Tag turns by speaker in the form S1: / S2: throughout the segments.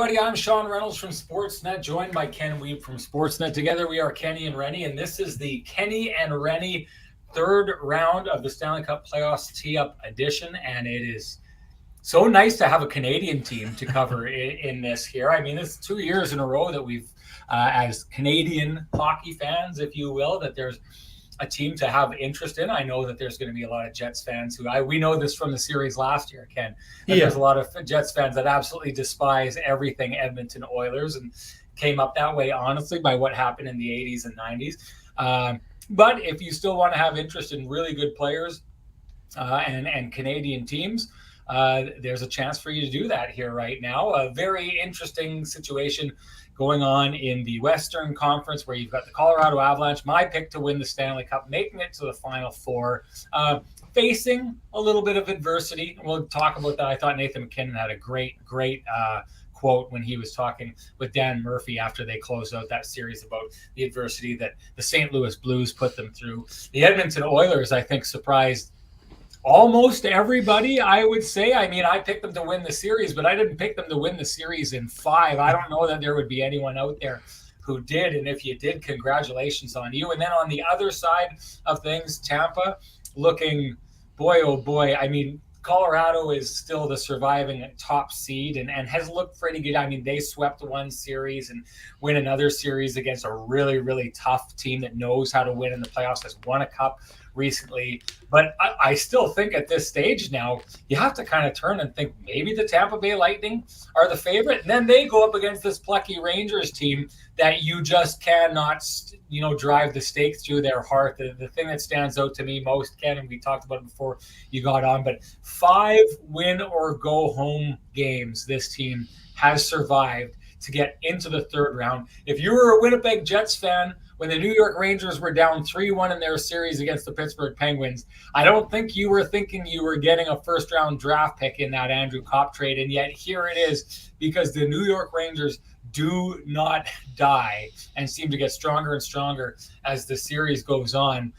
S1: everybody. I'm Sean Reynolds from Sportsnet, joined by Ken Weeb from Sportsnet. Together we are Kenny and Renny, and this is the Kenny and Renny third round of the Stanley Cup Playoffs Tee-Up edition, and it is so nice to have a Canadian team to cover in this here. I mean, it's 2 years in a row that we've, as Canadian hockey fans, if you will, that there's a team to have interest in. I know that there's going to be a lot of Jets fans who we know this from the series last year, Ken. There's a lot of Jets fans that absolutely despise everything Edmonton Oilers and came up that way, honestly, by what happened in the 80s and 90s. But if you still want to have interest in really good players and Canadian teams, there's a chance for you to do that here right now. A very interesting situation going on in the Western Conference, where you've got the Colorado Avalanche, my pick to win the Stanley Cup, making it to the Final Four, facing a little bit of adversity. We'll talk about that. I thought Nathan McKinnon had a great quote when he was talking with Dan Murphy after they closed out that series about the adversity that the St. Louis Blues put them through. The Edmonton Oilers, I think, surprised almost everybody, I would say. I mean, I picked them to win the series, but I didn't pick them to win the series in 5. I don't know that there would be anyone out there who did. And if you did, congratulations on you. And then on the other side of things, Tampa looking, boy, oh boy. I mean, Colorado is still the surviving top seed and has looked pretty good. I mean, they swept one series and win another series against a really, really tough team that knows how to win in the playoffs, has won a cup recently. But I still think at this stage now, you have to kind of turn and think maybe the Tampa Bay Lightning are the favorite. And then they go up against this plucky Rangers team that you just cannot, drive the stake through their heart. The thing that stands out to me most, Ken, and we talked about it before you got on, but 5 win or go home games this team has survived to get into the third round. If you were a Winnipeg Jets fan when the New York Rangers were down 3-1 in their series against the Pittsburgh Penguins, I don't think you were thinking you were getting a first-round draft pick in that Andrew Kopp trade, and yet here it is, because the New York Rangers do not die and seem to get stronger and stronger as the series goes on.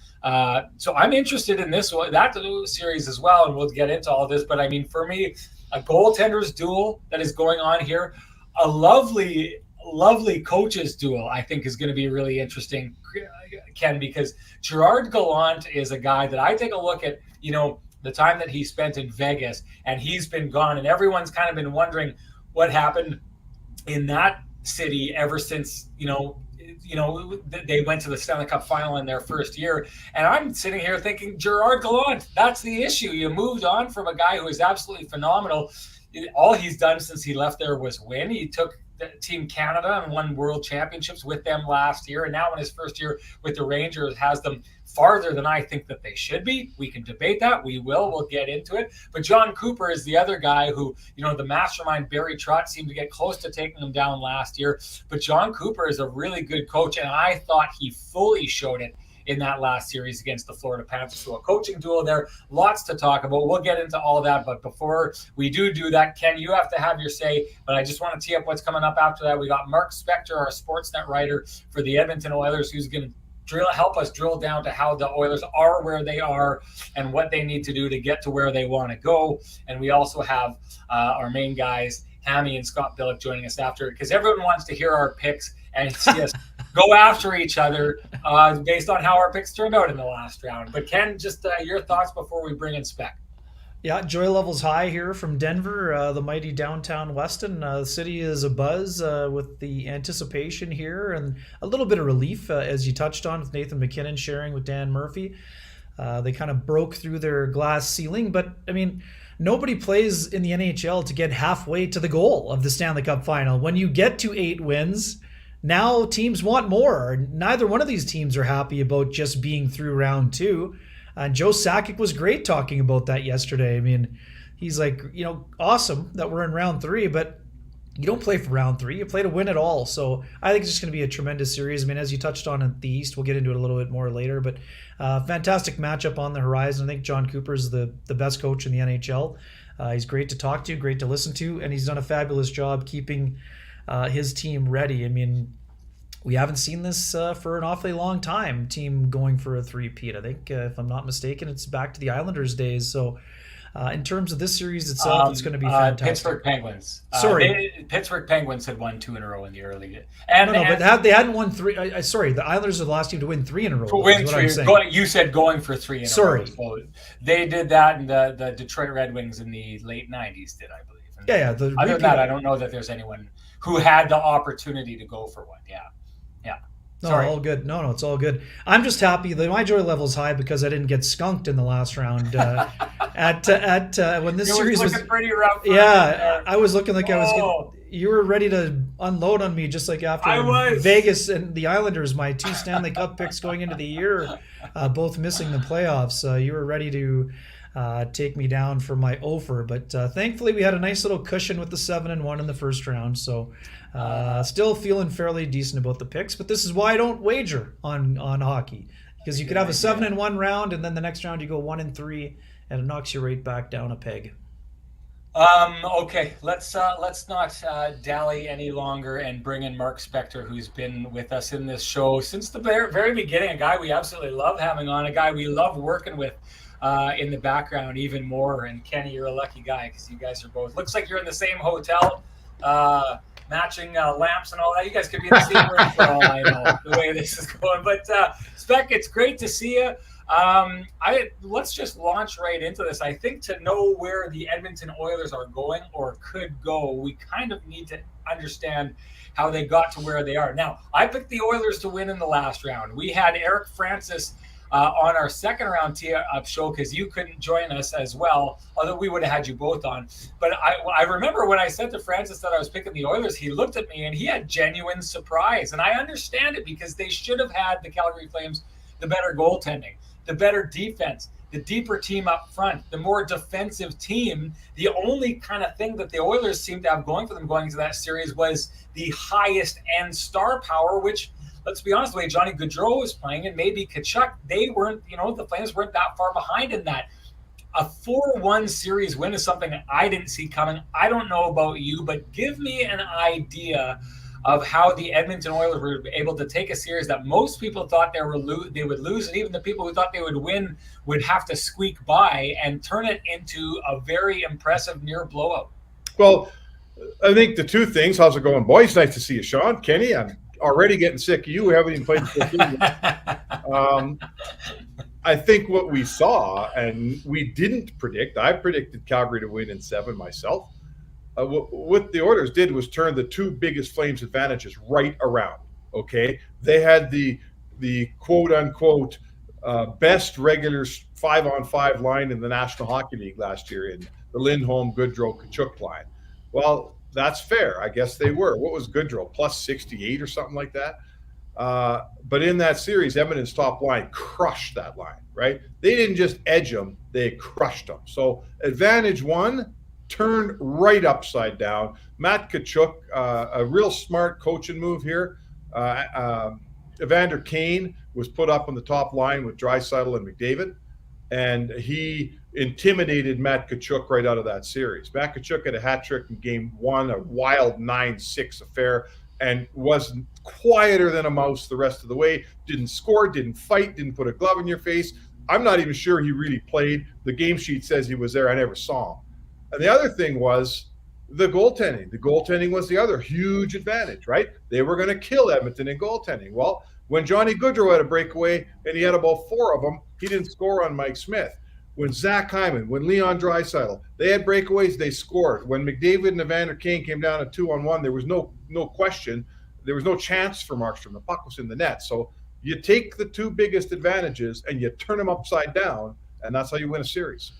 S1: So I'm interested in that series as well, and we'll get into all this. But I mean, for me, a goaltenders duel that is going on here, a lovely coaches duel, I think, is going to be really interesting, Ken, because Gerard Gallant is a guy that I take a look at, the time that he spent in Vegas, and he's been gone, and everyone's kind of been wondering what happened in that city ever since, they went to the Stanley Cup final in their first year. And I'm sitting here thinking, Gerard Gallant, that's the issue. You moved on from a guy who is absolutely phenomenal. All he's done since he left there was win. He took Team Canada and won world championships with them last year. And now in his first year with the Rangers has them farther than I think that they should be. We can debate that. We'll get into it. But John Cooper is the other guy who, the mastermind Barry Trotz seemed to get close to taking him down last year. But John Cooper is a really good coach. And I thought he fully showed it in that last series against the Florida Panthers. So a coaching duel there, lots to talk about. We'll get into all that, but before we do that, Ken, you have to have your say, but I just want to tee up what's coming up after that. We got Mark Spector, our Sportsnet writer for the Edmonton Oilers, who's going to help us drill down to how the Oilers are where they are and what they need to do to get to where they want to go. And we also have our main guys, Hammy and Scott Billeck, joining us after, because everyone wants to hear our picks and see us go after each other based on how our picks turned out in the last round. But Ken, just your thoughts before we bring in Spec.
S2: Yeah, joy levels high here from Denver, the mighty downtown Weston. The city is abuzz with the anticipation here and a little bit of relief, as you touched on with Nathan McKinnon sharing with Dan Murphy. They kind of broke through their glass ceiling, but I mean, nobody plays in the NHL to get halfway to the goal of the Stanley Cup final. When you get to 8 wins, now teams want more. Neither one of these teams are happy about just being through round 2. And Joe Sakic was great talking about that yesterday. I mean, he's like, awesome that we're in round 3, but you don't play for round 3. You play to win it all. So I think it's just going to be a tremendous series. I mean, as you touched on at the East, we'll get into it a little bit more later, but fantastic matchup on the horizon. I think John Cooper's the best coach in the NHL. He's great to talk to, great to listen to, and he's done a fabulous job keeping his team ready. I mean, we haven't seen this for an awfully long time, team going for a three-peat. I think, if I'm not mistaken, it's back to the Islanders days. So In terms of this series itself, it's going to be fantastic.
S1: Pittsburgh Penguins.
S2: Sorry.
S1: Pittsburgh Penguins had won 2 in a row in the early. And,
S2: but they hadn't won 3. Sorry, the Islanders are the last team to win 3 in a row.
S1: To win 3. You said going for 3 in a row. So they did that in the Detroit Red Wings in the late 90s, did I believe. And
S2: yeah.
S1: Other than that, I don't know that there's anyone who had the opportunity to go for one. Yeah.
S2: No, all good. No, it's all good. I'm just happy that my joy level is high because I didn't get skunked in the last round. When this series was
S1: pretty rough.
S2: Yeah, I was looking like I was. You were ready to unload on me, just like after Vegas and the Islanders, my 2 Stanley Cup picks going into the year, both missing the playoffs. You were ready to take me down for my offer, but thankfully we had a nice little cushion with the 7-1 in the first round. So. Still feeling fairly decent about the picks, but this is why I don't wager on hockey, because you could have a 7-1 round and then the next round you go 1-3 and it knocks you right back down a peg.
S1: Okay, let's not dally any longer and bring in Mark Spector, who's been with us in this show since the very beginning. A guy we absolutely love having on, a guy we love working with in the background even more. And Kenny, you're a lucky guy because you guys are both. Looks like you're in the same hotel. Matching lamps and all that. You guys could be in the same room for all I know, the way this is going. But Spec, it's great to see you. Let's just launch right into this. I think to know where the Edmonton Oilers are going or could go, we kind of need to understand how they got to where they are. Now, I picked the Oilers to win in the last round. We had Eric Francis on our second round tee-up show because you couldn't join us as well, although we would have had you both on. But I remember when I said to Francis that I was picking the Oilers, he looked at me and he had genuine surprise. And I understand it because they should have had, the Calgary Flames, the better goaltending, the better defense, the deeper team up front, the more defensive team. The only kind of thing that the Oilers seemed to have going for them going into that series was the highest end star power, which, let's be honest, the way Johnny Gaudreau was playing and maybe Tkachuk, they weren't, the Flames weren't that far behind in that. A 4-1 series win is something that I didn't see coming. I don't know about you, but give me an idea of how the Edmonton Oilers were able to take a series that most people thought they would lose, and even the people who thought they would win would have to squeak by, and turn it into a very impressive near blowout.
S3: Well, I think the 2 things, how's it going, boys? Nice to see you, Sean. Kenny, I'm already getting sick of you. We haven't even played the I think what we saw, and we didn't predict, I predicted Calgary to win in 7 myself. What the Oilers did was turn the 2 biggest Flames advantages right around. Okay, they had the quote unquote best regular 5-on-5 line in the National Hockey League last year in the Lindholm, Gaudreau, Tkachuk line. Well, that's fair. I guess they were. What was Gaudreau? Plus 68 or something like that. But in that series, Edmonton's top line crushed that line, right? They didn't just edge them, they crushed them. So advantage 1 turned right upside down. Matt Tkachuk, a real smart coaching move here. Evander Kane was put up on the top line with Draisaitl and McDavid, and he intimidated Matt Tkachuk right out of that series. Matt Tkachuk had a hat trick in game 1, a wild 9-6 affair, and was quieter than a mouse the rest of the way. Didn't score, didn't fight, didn't put a glove in your face. I'm not even sure he really played. The game sheet says he was there. I never saw him. And the other thing was the goaltending. The goaltending was the other huge advantage, right? They were going to kill Edmonton in goaltending. Well, when Johnny Gaudreau had a breakaway, and he had about 4 of them, he didn't score on Mike Smith. When Zach Hyman, when Leon Draisaitl, they had breakaways, they scored. When McDavid and Evander Kane came down at 2-on-1, there was no question. There was no chance for Markstrom. The puck was in the net. So you take the 2 biggest advantages and you turn them upside down, and that's how you win a series.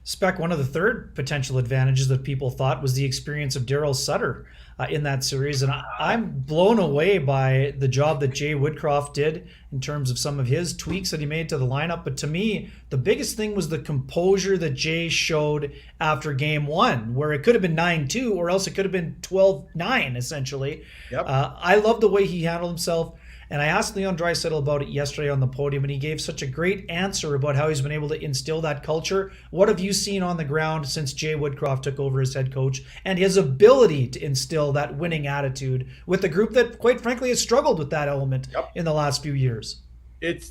S2: Spec, one of the third potential advantages that people thought was the experience of Daryl Sutter in that series. And I'm blown away by the job that Jay Woodcroft did in terms of some of his tweaks that he made to the lineup. But to me, the biggest thing was the composure that Jay showed after game 1, where it could have been 9-2 or else it could have been 12-9, essentially.
S3: Yep.
S2: I love the way he handled himself. And I asked Leon Draisaitl about it yesterday on the podium, and he gave such a great answer about how he's been able to instill that culture. What have you seen on the ground since Jay Woodcroft took over as head coach, and his ability to instill that winning attitude with a group that, quite frankly, has struggled with that element in the last few years?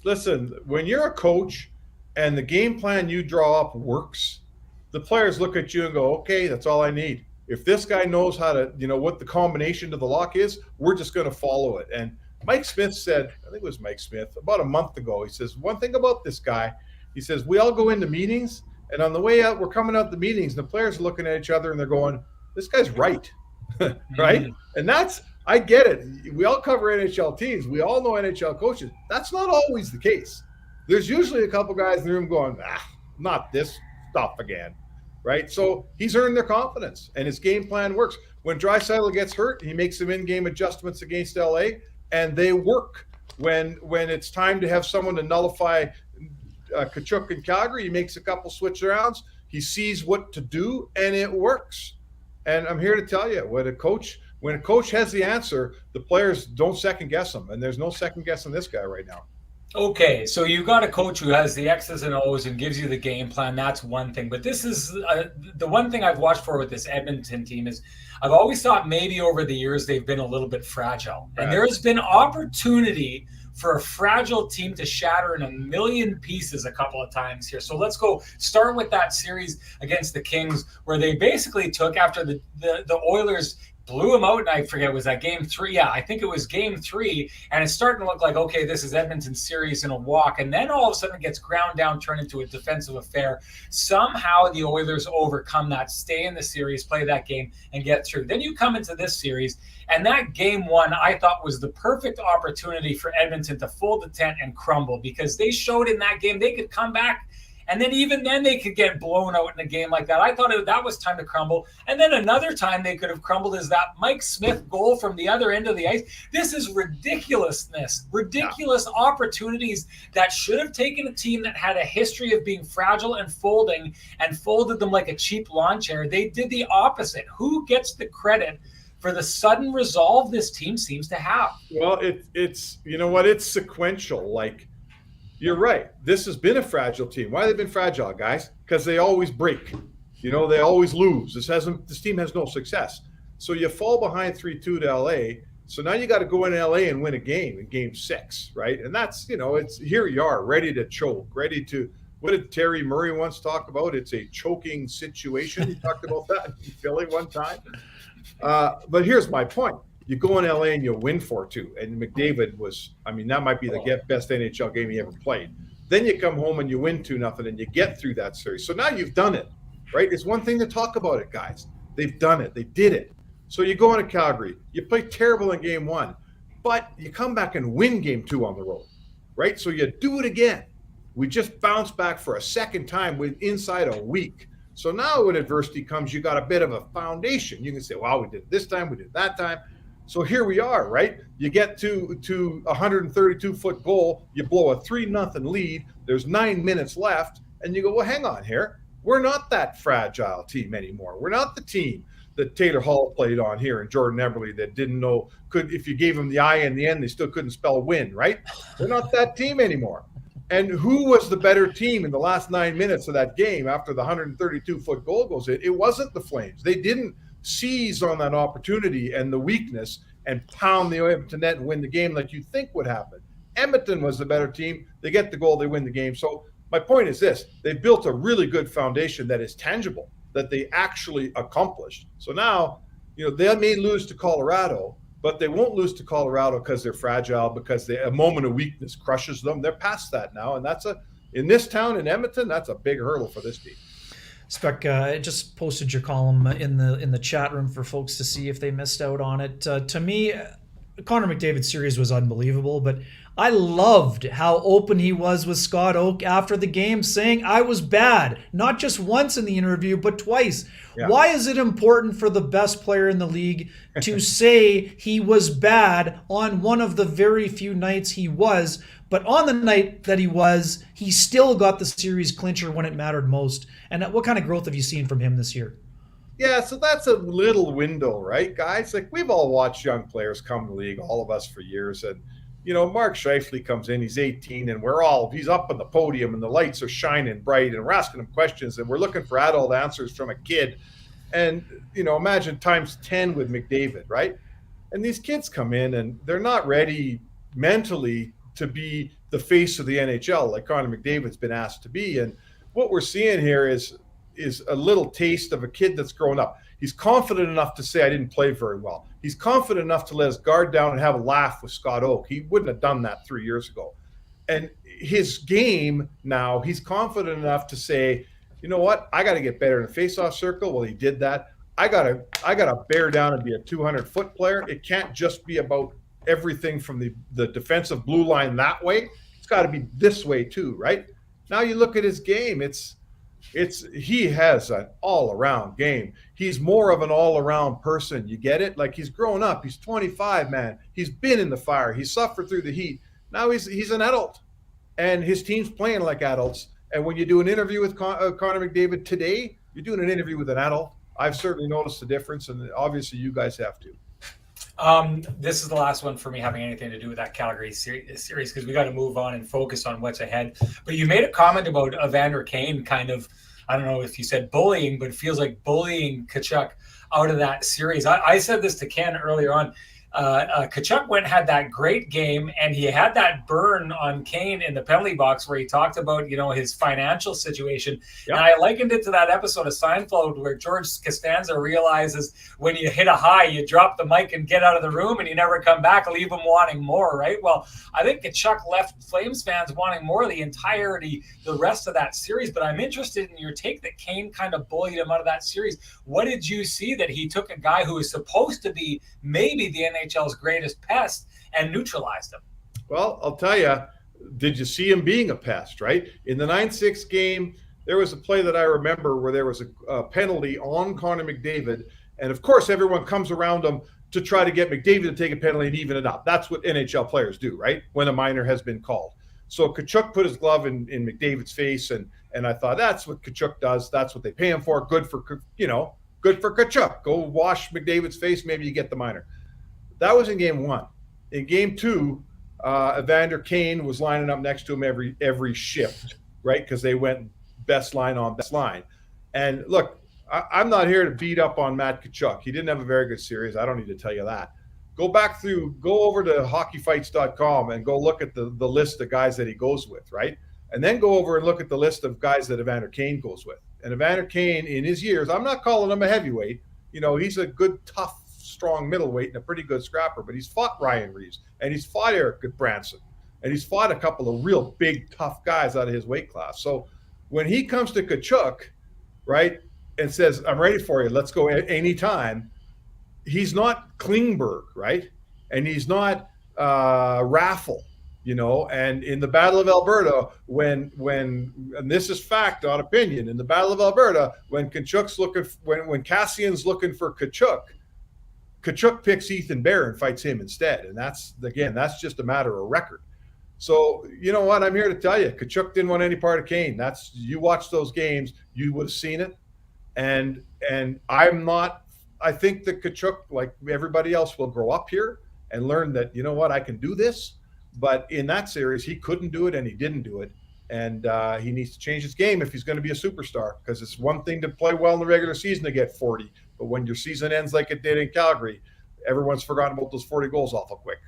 S3: Listen, when you're a coach and the game plan you draw up works, the players look at you and go, okay, that's all I need. If this guy knows how to, what the combination to the lock is, we're just going to follow it. And Mike Smith said, I think it was Mike Smith, about a month ago, he says, one thing about this guy, he says, we all go into meetings, and on the way out, we're coming out the meetings, and the players are looking at each other, and they're going, this guy's right, right? And I get it. We all cover NHL teams. We all know NHL coaches. That's not always the case. There's usually a couple guys in the room going, not this stuff again, right? So he's earned their confidence, and his game plan works. When Draisaitl gets hurt, he makes some in-game adjustments against LA, and they work. When it's time to have someone to nullify Tkachuk in Calgary, he makes a couple switch arounds. He sees what to do, and it works. And I'm here to tell you, when a coach has the answer, the players don't second guess him, and there's no second guessing this guy right now.
S1: Okay, so you got a coach who has the X's and O's and gives you the game plan. That's one thing. But this is the one thing I've watched for with this Edmonton team is I've always thought maybe over the years they've been a little bit fragile. And there has been opportunity for a fragile team to shatter in a million pieces a couple of times here. So let's go start with that series against the Kings where they basically took after the Oilers blew him out, and I forget, was that game 3? Yeah, I think it was game 3, and it's starting to look like, okay, this is Edmonton's series in a walk, and then all of a sudden it gets ground down, turned into a defensive affair. Somehow the Oilers overcome that, stay in the series, play that game, and get through. Then you come into this series, and that game 1 I thought was the perfect opportunity for Edmonton to fold the tent and crumble, because they showed in that game they could come back. And then even then they could get blown out in a game like that. I thought that was time to crumble. And then another time they could have crumbled is that Mike Smith goal from the other end of the ice. This is ridiculousness, ridiculous opportunities that should have taken a team that had a history of being fragile and folding and folded them like a cheap lawn chair. They did the opposite. Who gets the credit for the sudden resolve this team seems to have?
S3: Well, it's you know what? It's sequential. Like, you're right. This has been a fragile team. Why have they been fragile, guys? Because they always break. They always lose. This team has no success. So you fall behind 3-2 to LA. So now you got to go in LA and win a game in game 6, right? And that's, it's here you are, ready to choke, ready to, what did Terry Murray once talk about? It's a choking situation. He talked about that in Philly one time. But here's my point. You go in LA and you win 4-2. And McDavid that might be the best NHL game he ever played. Then you come home and you win 2-0 and you get through that series. So now you've done it, right? It's one thing to talk about it, guys. They've done it. They did it. So you go into Calgary. You play terrible in game 1, but you come back and win game 2 on the road, right? So you do it again. We just bounced back for a second time inside a week. So now when adversity comes, you got a bit of a foundation. You can say, well, we did it this time, we did it that time. So here we are, right? You get to a 132-foot goal. You blow a 3-0 lead. There's 9 minutes left. And you go, well, hang on here. We're not that fragile team anymore. We're not the team that Taylor Hall played on here and Jordan Eberle that didn't know, if you gave them the I in the end, they still couldn't spell win, right? We're not that team anymore. And who was the better team in the last 9 minutes of that game after the 132-foot goal goes in? It wasn't the Flames. They didn't seize on that opportunity and the weakness and pound the Edmonton net and win the game like you think would happen. Edmonton was the better team. They get the goal, they win the game. So my point is this: they built a really good foundation that is tangible, that they actually accomplished. So now, they may lose to Colorado, but they won't lose to Colorado because they're fragile, because a moment of weakness crushes them. They're past that now, and in this town, in Edmonton, that's a big hurdle for this team.
S2: Spec, I just posted your column in the chat room for folks to see if they missed out on it. To me, Connor McDavid's series was unbelievable, but I loved how open he was with Scott Oake after the game, saying I was bad, not just once in the interview, but twice. Yeah. Why is it important for the best player in the league to say he was bad on one of the very few nights he was, but on the night that he still got the series clincher when it mattered most? And what kind of growth have you seen from him this year?
S3: Yeah, so that's a little window, right, guys? Like, we've all watched young players come to the league, all of us, for years. And, Mark Spector comes in, he's 18, and he's up on the podium, and the lights are shining bright, and we're asking him questions, and we're looking for adult answers from a kid. And, imagine times 10 with McDavid, right? And these kids come in, and they're not ready mentally to be the face of the NHL like Connor McDavid's been asked to be. And what we're seeing here is is a little taste of a kid that's grown up. He's confident enough to say, I didn't play very well. He's confident enough to let his guard down and have a laugh with Scott Oak. He wouldn't have done that 3 years ago. And his game now, he's confident enough to say, you know what, I got to get better in the face-off circle. Well, he did that. I gotta bear down and be a 200-foot player. It can't just be about everything from the defensive blue line that way. It's got to be this way too, right? Now you look at his game. He has an all-around game. He's more of an all-around person. You get it? Like, he's grown up. He's 25, man. He's been in the fire. He's suffered through the heat. Now he's an adult, and his team's playing like adults. And when you do an interview with Connor McDavid today, you're doing an interview with an adult. I've certainly noticed the difference, and obviously you guys have to.
S1: This is the last one for me having anything to do with that Calgary series, because we got to move on and focus on what's ahead. But you made a comment about Evander Kane kind of, I don't know if you said bullying, but it feels like bullying Tkachuk out of that series. I said this to Ken earlier on. Tkachuk had that great game, and he had that burn on Kane in the penalty box where he talked about, his financial situation. Yep. And I likened it to that episode of Seinfeld where George Costanza realizes when you hit a high, you drop the mic and get out of the room and you never come back, leave them wanting more, right? Well, I think Tkachuk left Flames fans wanting more the rest of that series. But I'm interested in your take that Kane kind of bullied him out of that series. What did you see that he took a guy who is supposed to be maybe the NHL's greatest pest and neutralized him?
S3: Well, I'll tell you, did you see him being a pest, right? In the 9-6 game, there was a play that I remember where there was a penalty on Connor McDavid. And of course, everyone comes around him to try to get McDavid to take a penalty and even it up. That's what NHL players do, right? When a minor has been called. So Tkachuk put his glove in McDavid's face, and I thought, that's what Tkachuk does. That's what they pay him for. Good for Tkachuk. Go wash McDavid's face. Maybe you get the minor. That was in game one. In game two, Evander Kane was lining up next to him every shift, right? Because they went best line on best line. And look, I'm not here to beat up on Matt Tkachuk. He didn't have a very good series. I don't need to tell you that. Go over to hockeyfights.com and go look at the list of guys that he goes with, right? And then go over and look at the list of guys that Evander Kane goes with. And Evander Kane, in his years, I'm not calling him a heavyweight. He's a good, tough, strong middleweight and a pretty good scrapper, but he's fought Ryan Reeves and he's fought Eric Branson and he's fought a couple of real big, tough guys out of his weight class. So when he comes to Tkachuk, right, and says, I'm ready for you, let's go anytime, he's not Klingberg, right? And he's not Raffle, and in the Battle of Alberta, when and this is fact, not opinion, in the Battle of Alberta, when Cassian's looking for Tkachuk picks Ethan Bear and fights him instead. And that's just a matter of record. So, you know what? I'm here to tell you, Tkachuk didn't want any part of Kane. You watch those games, you would have seen it. And I think that Tkachuk, like everybody else, will grow up here and learn that, you know what, I can do this. But in that series, he couldn't do it and he didn't do it. And he needs to change his game if he's going to be a superstar, because it's one thing to play well in the regular season to get 40. But when your season ends like it did in Calgary, everyone's forgotten about those 40 goals awful quick.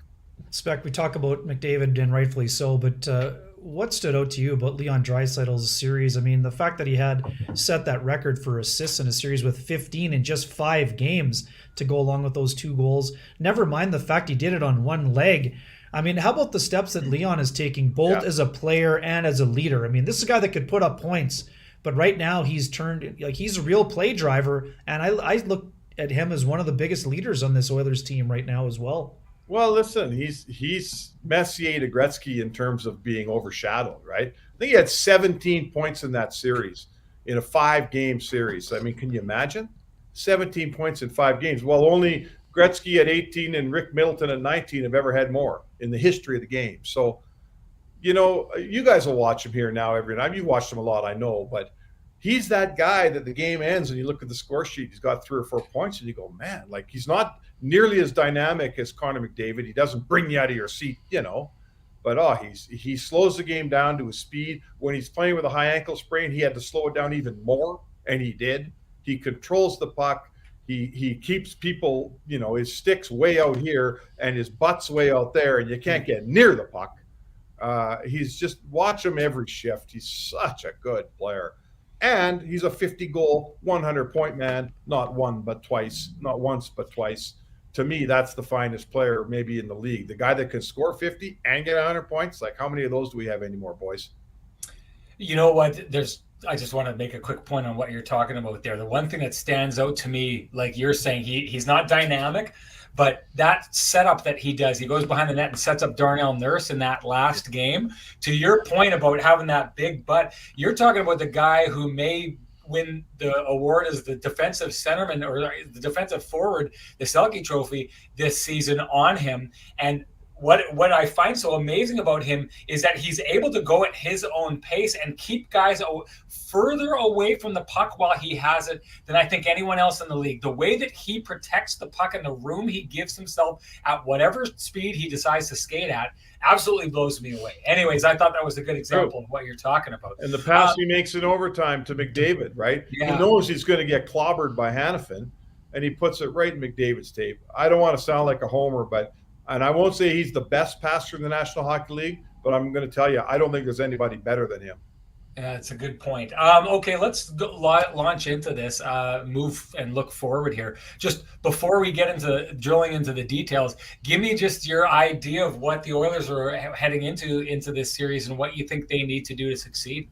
S2: Spec, we talk about McDavid, and rightfully so, but what stood out to you about Leon Draisaitl's series? I mean, the fact that he had set that record for assists in a series with 15 in just 5 games to go along with those 2 goals. Never mind the fact he did it on one leg. I mean, how about the steps that Leon is taking, both as a player and as a leader? I mean, this is a guy that could put up points, but right now he's he's a real play driver, and I look at him as one of the biggest leaders on this Oilers team right now as well.
S3: Well, listen, he's Messier to Gretzky in terms of being overshadowed, right? I think he had 17 points in that series, in a 5-game series. I mean, can you imagine? 17 points in 5 games. Well, only Gretzky at 18 and Rick Middleton at 19 have ever had more in the history of the game. So, you guys will watch him here now every night. You've watched him a lot, I know, but he's that guy that the game ends and you look at the score sheet, he's got 3 or 4 points and you go, man, like, he's not nearly as dynamic as Connor McDavid. He doesn't bring you out of your seat, but he slows the game down to his speed. When he's playing with a high ankle sprain, he had to slow it down even more, and he did. He controls the puck. He keeps people, his stick's way out here and his butt's way out there, and you can't get near the puck. He's just, watch him every shift. He's such a good player. And he's a 50-goal, 100-point man, not once, but twice. To me, that's the finest player maybe in the league. The guy that can score 50 and get 100 points. Like, how many of those do we have anymore, boys?
S1: You know what? I just want to make a quick point on what you're talking about there. The one thing that stands out to me, like you're saying, he's not dynamic, but that setup that he does, he goes behind the net and sets up Darnell Nurse in that last game. To your point about having that big butt, you're talking about the guy who may win the award as the defensive centerman or the defensive forward, the Selke Trophy this season on him. And what I find so amazing about him is that he's able to go at his own pace and keep guys further away from the puck while he has it than I think anyone else in the league. The way that he protects the puck and the room he gives himself at whatever speed he decides to skate at absolutely blows me away. Anyways, I thought that was a good example of what you're talking about.
S3: And the pass he makes in overtime to McDavid, right?
S1: Yeah.
S3: He knows he's going to get clobbered by Hanifin, and he puts it right in McDavid's tape. I don't want to sound like a homer, and I won't say he's the best passer in the National Hockey League, but I'm going to tell you, I don't think there's anybody better than him.
S1: Yeah, that's a good point. Okay, let's launch into this, move and look forward here. Just before we get into drilling into the details, give me just your idea of what the Oilers are heading into this series and what you think they need to do to succeed.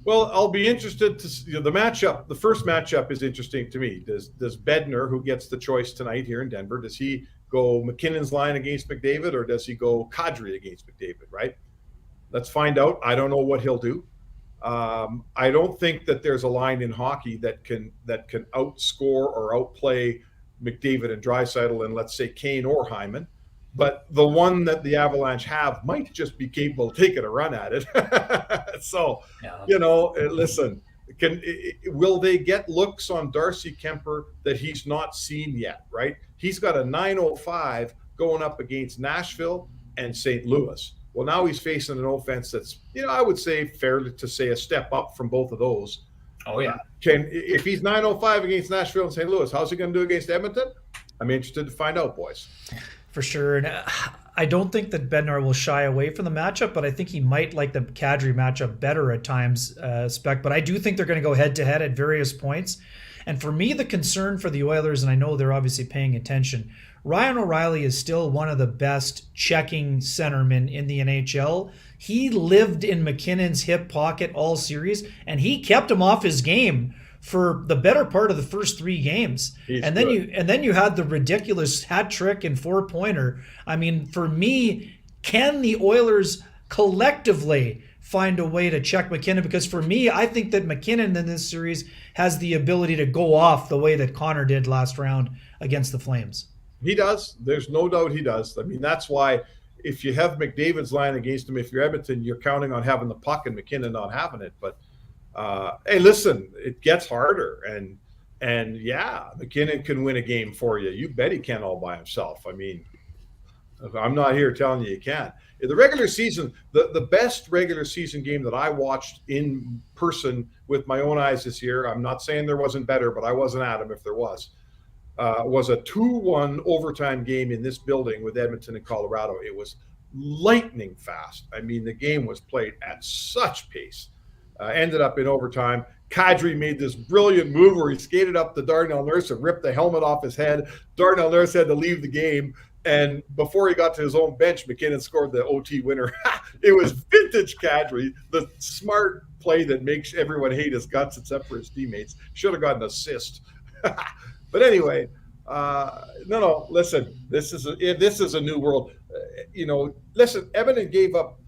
S3: Well, I'll be interested to see the matchup. The first matchup is interesting to me. Does Bednar, who gets the choice tonight here in Denver, does he go McKinnon's line against McDavid, or does he go Kadri against McDavid, right? Let's find out. I don't know what he'll do. I don't think that there's a line in hockey that can outscore or outplay McDavid and Draisaitl and, let's say, Kane or Hyman. But the one that the Avalanche have might just be capable of taking a run at it. So, listen, will they get looks on Darcy Kemper that he's not seen yet, right? He's got a 905 going up against Nashville and St. Louis. Well, now he's facing an offense that's, I would say fair to say a step up from both of those.
S1: Oh, yeah.
S3: If he's 905 against Nashville and St. Louis, how's he going to do against Edmonton? I'm interested to find out, boys.
S2: For sure. And I don't think that Bednar will shy away from the matchup, but I think he might like the Kadri matchup better at times, Spec. But I do think they're going to go head-to-head at various points. And for me, the concern for the Oilers, and I know they're obviously paying attention, Ryan O'Reilly is still one of the best checking centermen in the NHL. He lived in McKinnon's hip pocket all series, and he kept him off his game for the better part of the first 3 games. Then you had the ridiculous hat trick and 4-pointer. I mean, for me, can the Oilers collectively find a way to check McKinnon? Because for me, I think that McKinnon in this series has the ability to go off the way that Connor did last round against the Flames.
S3: He does. There's no doubt he does. I mean, that's why if you have McDavid's line against him, if you're Edmonton, you're counting on having the puck and McKinnon not having it. But hey, listen, it gets harder, and yeah, McKinnon can win a game for you. You bet he can all by himself. I mean, I'm not here telling you can't. In the regular season, the best regular season game that I watched in person with my own eyes this year, I'm not saying there wasn't better, but I wasn't at him if there was a 2-1 overtime game in this building with Edmonton and Colorado. It was lightning fast. I mean, the game was played at such pace. Ended up in overtime. Kadri made this brilliant move where he skated up to Darnell Nurse and ripped the helmet off his head. Darnell Nurse had to leave the game. And before he got to his own bench, McKinnon scored the OT winner. It was vintage Kadri, the smart play that makes everyone hate his guts except for his teammates. Should have got an assist. But anyway, no. Listen, this is a new world. Listen, Edmonton gave up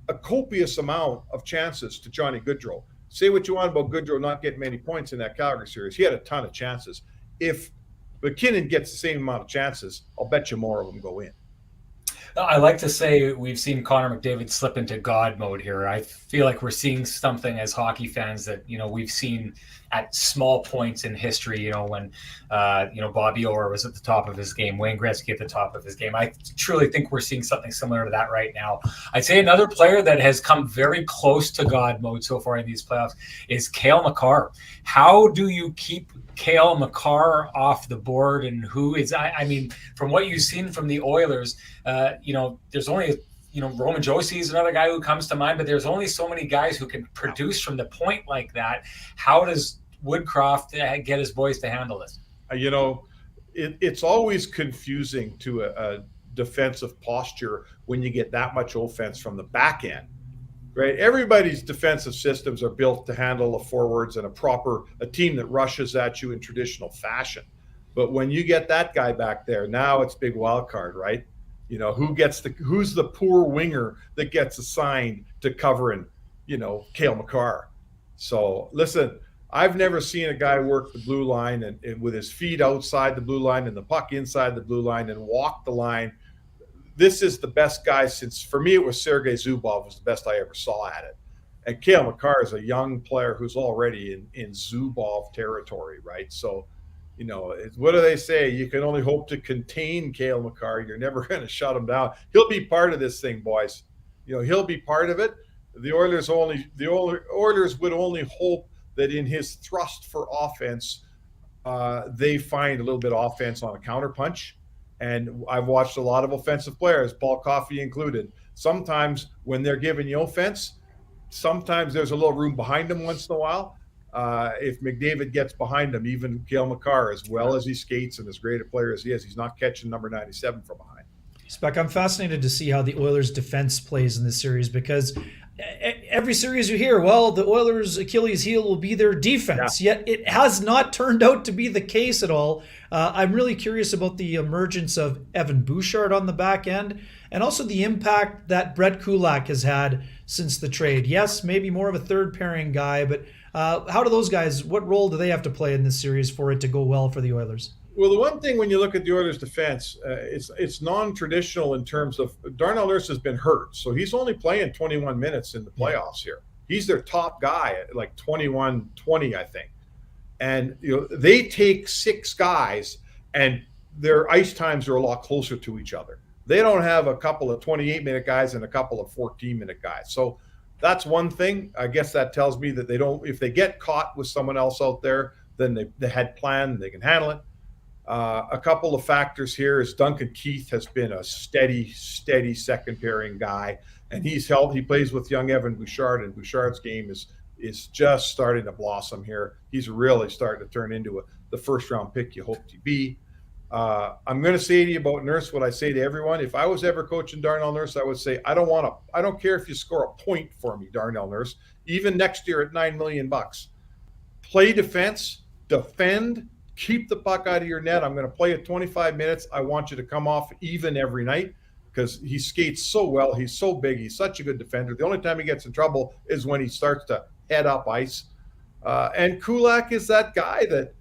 S3: a copious amount of chances to Johnny Gaudreau. Say what you want about Gaudreau not getting many points in that Calgary series. He had a ton of chances. If McKinnon gets the same amount of chances, I'll bet you more of them go in.
S1: I like to say we've seen Connor McDavid slip into God mode here. I feel like we're seeing something as hockey fans that, we've seen at small points in history, when, Bobby Orr was at the top of his game, Wayne Gretzky at the top of his game. I truly think we're seeing something similar to that right now. I'd say another player that has come very close to God mode so far in these playoffs is Cale Makar. How do you keep Cale Makar off the board, and who is, I mean, from what you've seen from the Oilers, there's only Roman Josi is another guy who comes to mind, but there's only so many guys who can produce from the point like that. How does Woodcroft get his boys to handle this?
S3: It's always confusing to a defensive posture when you get that much offense from the back end, right? Everybody's defensive systems are built to handle the forwards and a team that rushes at you in traditional fashion. But when you get that guy back there, now it's big wild card, right? Who's the poor winger that gets assigned to covering, Cale Makar. So listen, I've never seen a guy work the blue line and with his feet outside the blue line and the puck inside the blue line and walk the line. This is the best guy for me, it was Sergei Zubov was the best I ever saw at it. And Cale Makar is a young player who's already in Zubov territory, right? So, what do they say? You can only hope to contain Cale Makar. You're never going to shut him down. He'll be part of this thing, boys. He'll be part of it. The Oilers would only hope that in his thrust for offense, they find a little bit of offense on a counterpunch. And I've watched a lot of offensive players, Paul Coffey included. Sometimes when they're giving you offense, sometimes there's a little room behind them once in a while. If McDavid gets behind him, even Cale Makar, as well as he skates and as great a player as he is, he's not catching number 97 from behind.
S2: Spec, I'm fascinated to see how the Oilers' defense plays in this series, because every series you hear, well, the Oilers' Achilles heel will be their defense, yet it has not turned out to be the case at all. I'm really curious about the emergence of Evan Bouchard on the back end, and also the impact that Brett Kulak has had since the trade. Yes, maybe more of a third pairing guy, but how do those guys, what role do they have to play in this series for it to go well for the Oilers?
S3: Well, the one thing when you look at the Oilers' defense, it's non-traditional in terms of Darnell Nurse has been hurt, so he's only playing 21 minutes in the playoffs here. He's their top guy at like 21-20, I think. And they take 6 guys, and their ice times are a lot closer to each other. They don't have a couple of 28-minute guys and a couple of 14-minute guys. So that's one thing. I guess that tells me that they don't. If they get caught with someone else out there, then they had planned. They can handle it. A couple of factors here is Duncan Keith has been a steady second pairing guy, and he plays with young Evan Bouchard, and Bouchard's game is just starting to blossom here. He's really starting to turn into the first round pick you hoped to be. I'm going to say to you about Nurse what I say to everyone. If I was ever coaching Darnell Nurse, I would say, I don't care if you score a point for me, Darnell Nurse, even next year at $9 million. Play defense, defend, keep the puck out of your net. I'm going to play it 25 minutes. I want you to come off even every night because he skates so well. He's so big. He's such a good defender. The only time he gets in trouble is when he starts to head up ice. And Kulak is that guy that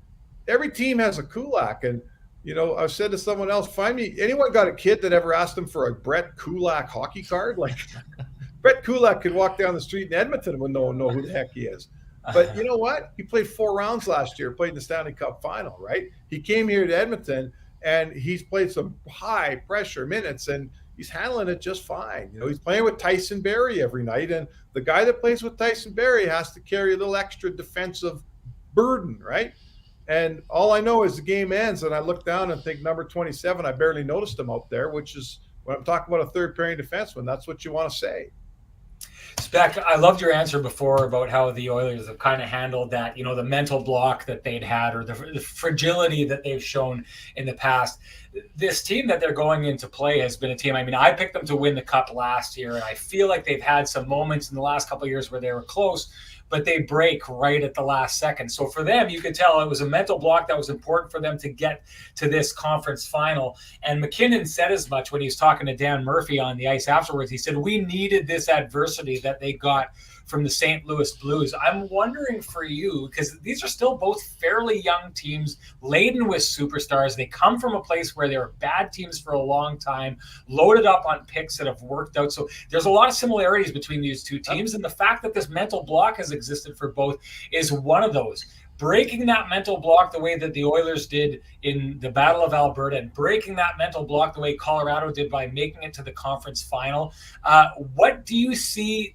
S3: every team has a Kulak. And, I've said to someone else, find me, anyone got a kid that ever asked him for a Brett Kulak hockey card? Like Brett Kulak could walk down the street in Edmonton and would know who the heck he is. But you know what? He played 4 rounds last year, played in the Stanley Cup final, right? He came here to Edmonton, and he's played some high-pressure minutes, and he's handling it just fine. He's playing with Tyson Barrie every night, and the guy that plays with Tyson Barrie has to carry a little extra defensive burden, right? And all I know is the game ends, and I look down and think number 27, I barely noticed him out there, which is when I'm talking about a third-pairing defenseman, that's what you want to say.
S1: Spec, I loved your answer before about how the Oilers have kind of handled that, the mental block that they'd had or the fragility that they've shown in the past. This team that they're going into play has been a team. I mean, I picked them to win the Cup last year, and I feel like they've had some moments in the last couple of years where they were close, but they break right at the last second. So for them, you could tell it was a mental block that was important for them to get to this conference final. And McKinnon said as much when he was talking to Dan Murphy on the ice afterwards. He said, we needed this adversity that they got from the St. Louis Blues. I'm wondering for you, because these are still both fairly young teams, laden with superstars. They come from a place where they were bad teams for a long time, loaded up on picks that have worked out. So there's a lot of similarities between these two teams. And the fact that this mental block has existed for both is one of those. Breaking that mental block the way that the Oilers did in the Battle of Alberta and breaking that mental block the way Colorado did by making it to the conference final. What do you see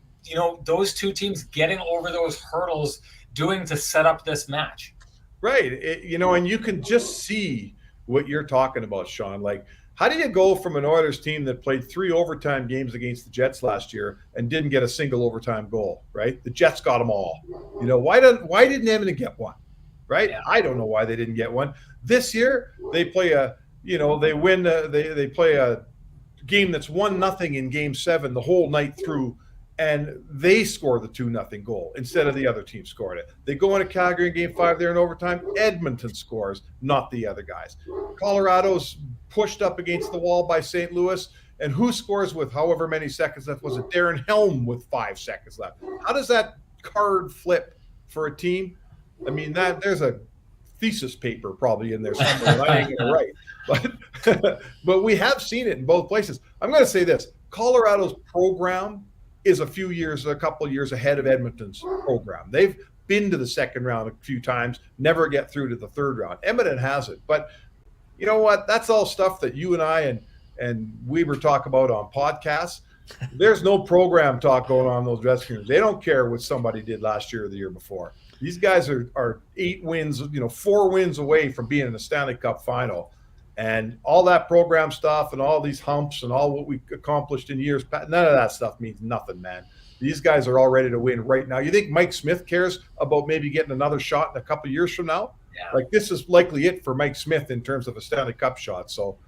S1: those two teams getting over those hurdles doing to set up this match?
S3: Right. And you can just see what you're talking about, Sean. Like How do you go from an Oilers team that played 3 overtime games against the Jets last year and didn't get a single overtime goal, right? The Jets got them all. Why didn't Edmonton get one, right?
S1: Yeah.
S3: I don't know why they didn't get one. This year, they play they play a game that's 1-0 in Game 7 the whole night through, and they score the 2-0 goal instead of the other team scored it. They go into Calgary in Game 5 there in overtime. Edmonton scores, not the other guys. Colorado's pushed up against the wall by St. Louis, and who scores with however many seconds left? Was it Darren Helm with 5 seconds left? How does that card flip for a team? I mean, there's a thesis paper probably in there somewhere that I ain't going to write. But we have seen it in both places. I'm going to say this. Colorado's program is a couple of years ahead of Edmonton's program. They've been to the second round a few times, never get through to the third round. Edmonton hasn't. But you know what? That's all stuff that you and I and Weber talk about on podcasts. There's no program talk going on in those dressing rooms. They don't care what somebody did last year or the year before. These guys are 8 wins, 4 wins away from being in the Stanley Cup final. And all that program stuff and all these humps and all what we accomplished in years past, none of that stuff means nothing, man. These guys are all ready to win right now. You think Mike Smith cares about maybe getting another shot in a couple of years from now?
S1: Yeah.
S3: Like, this is likely it for Mike Smith in terms of a Stanley Cup shot. So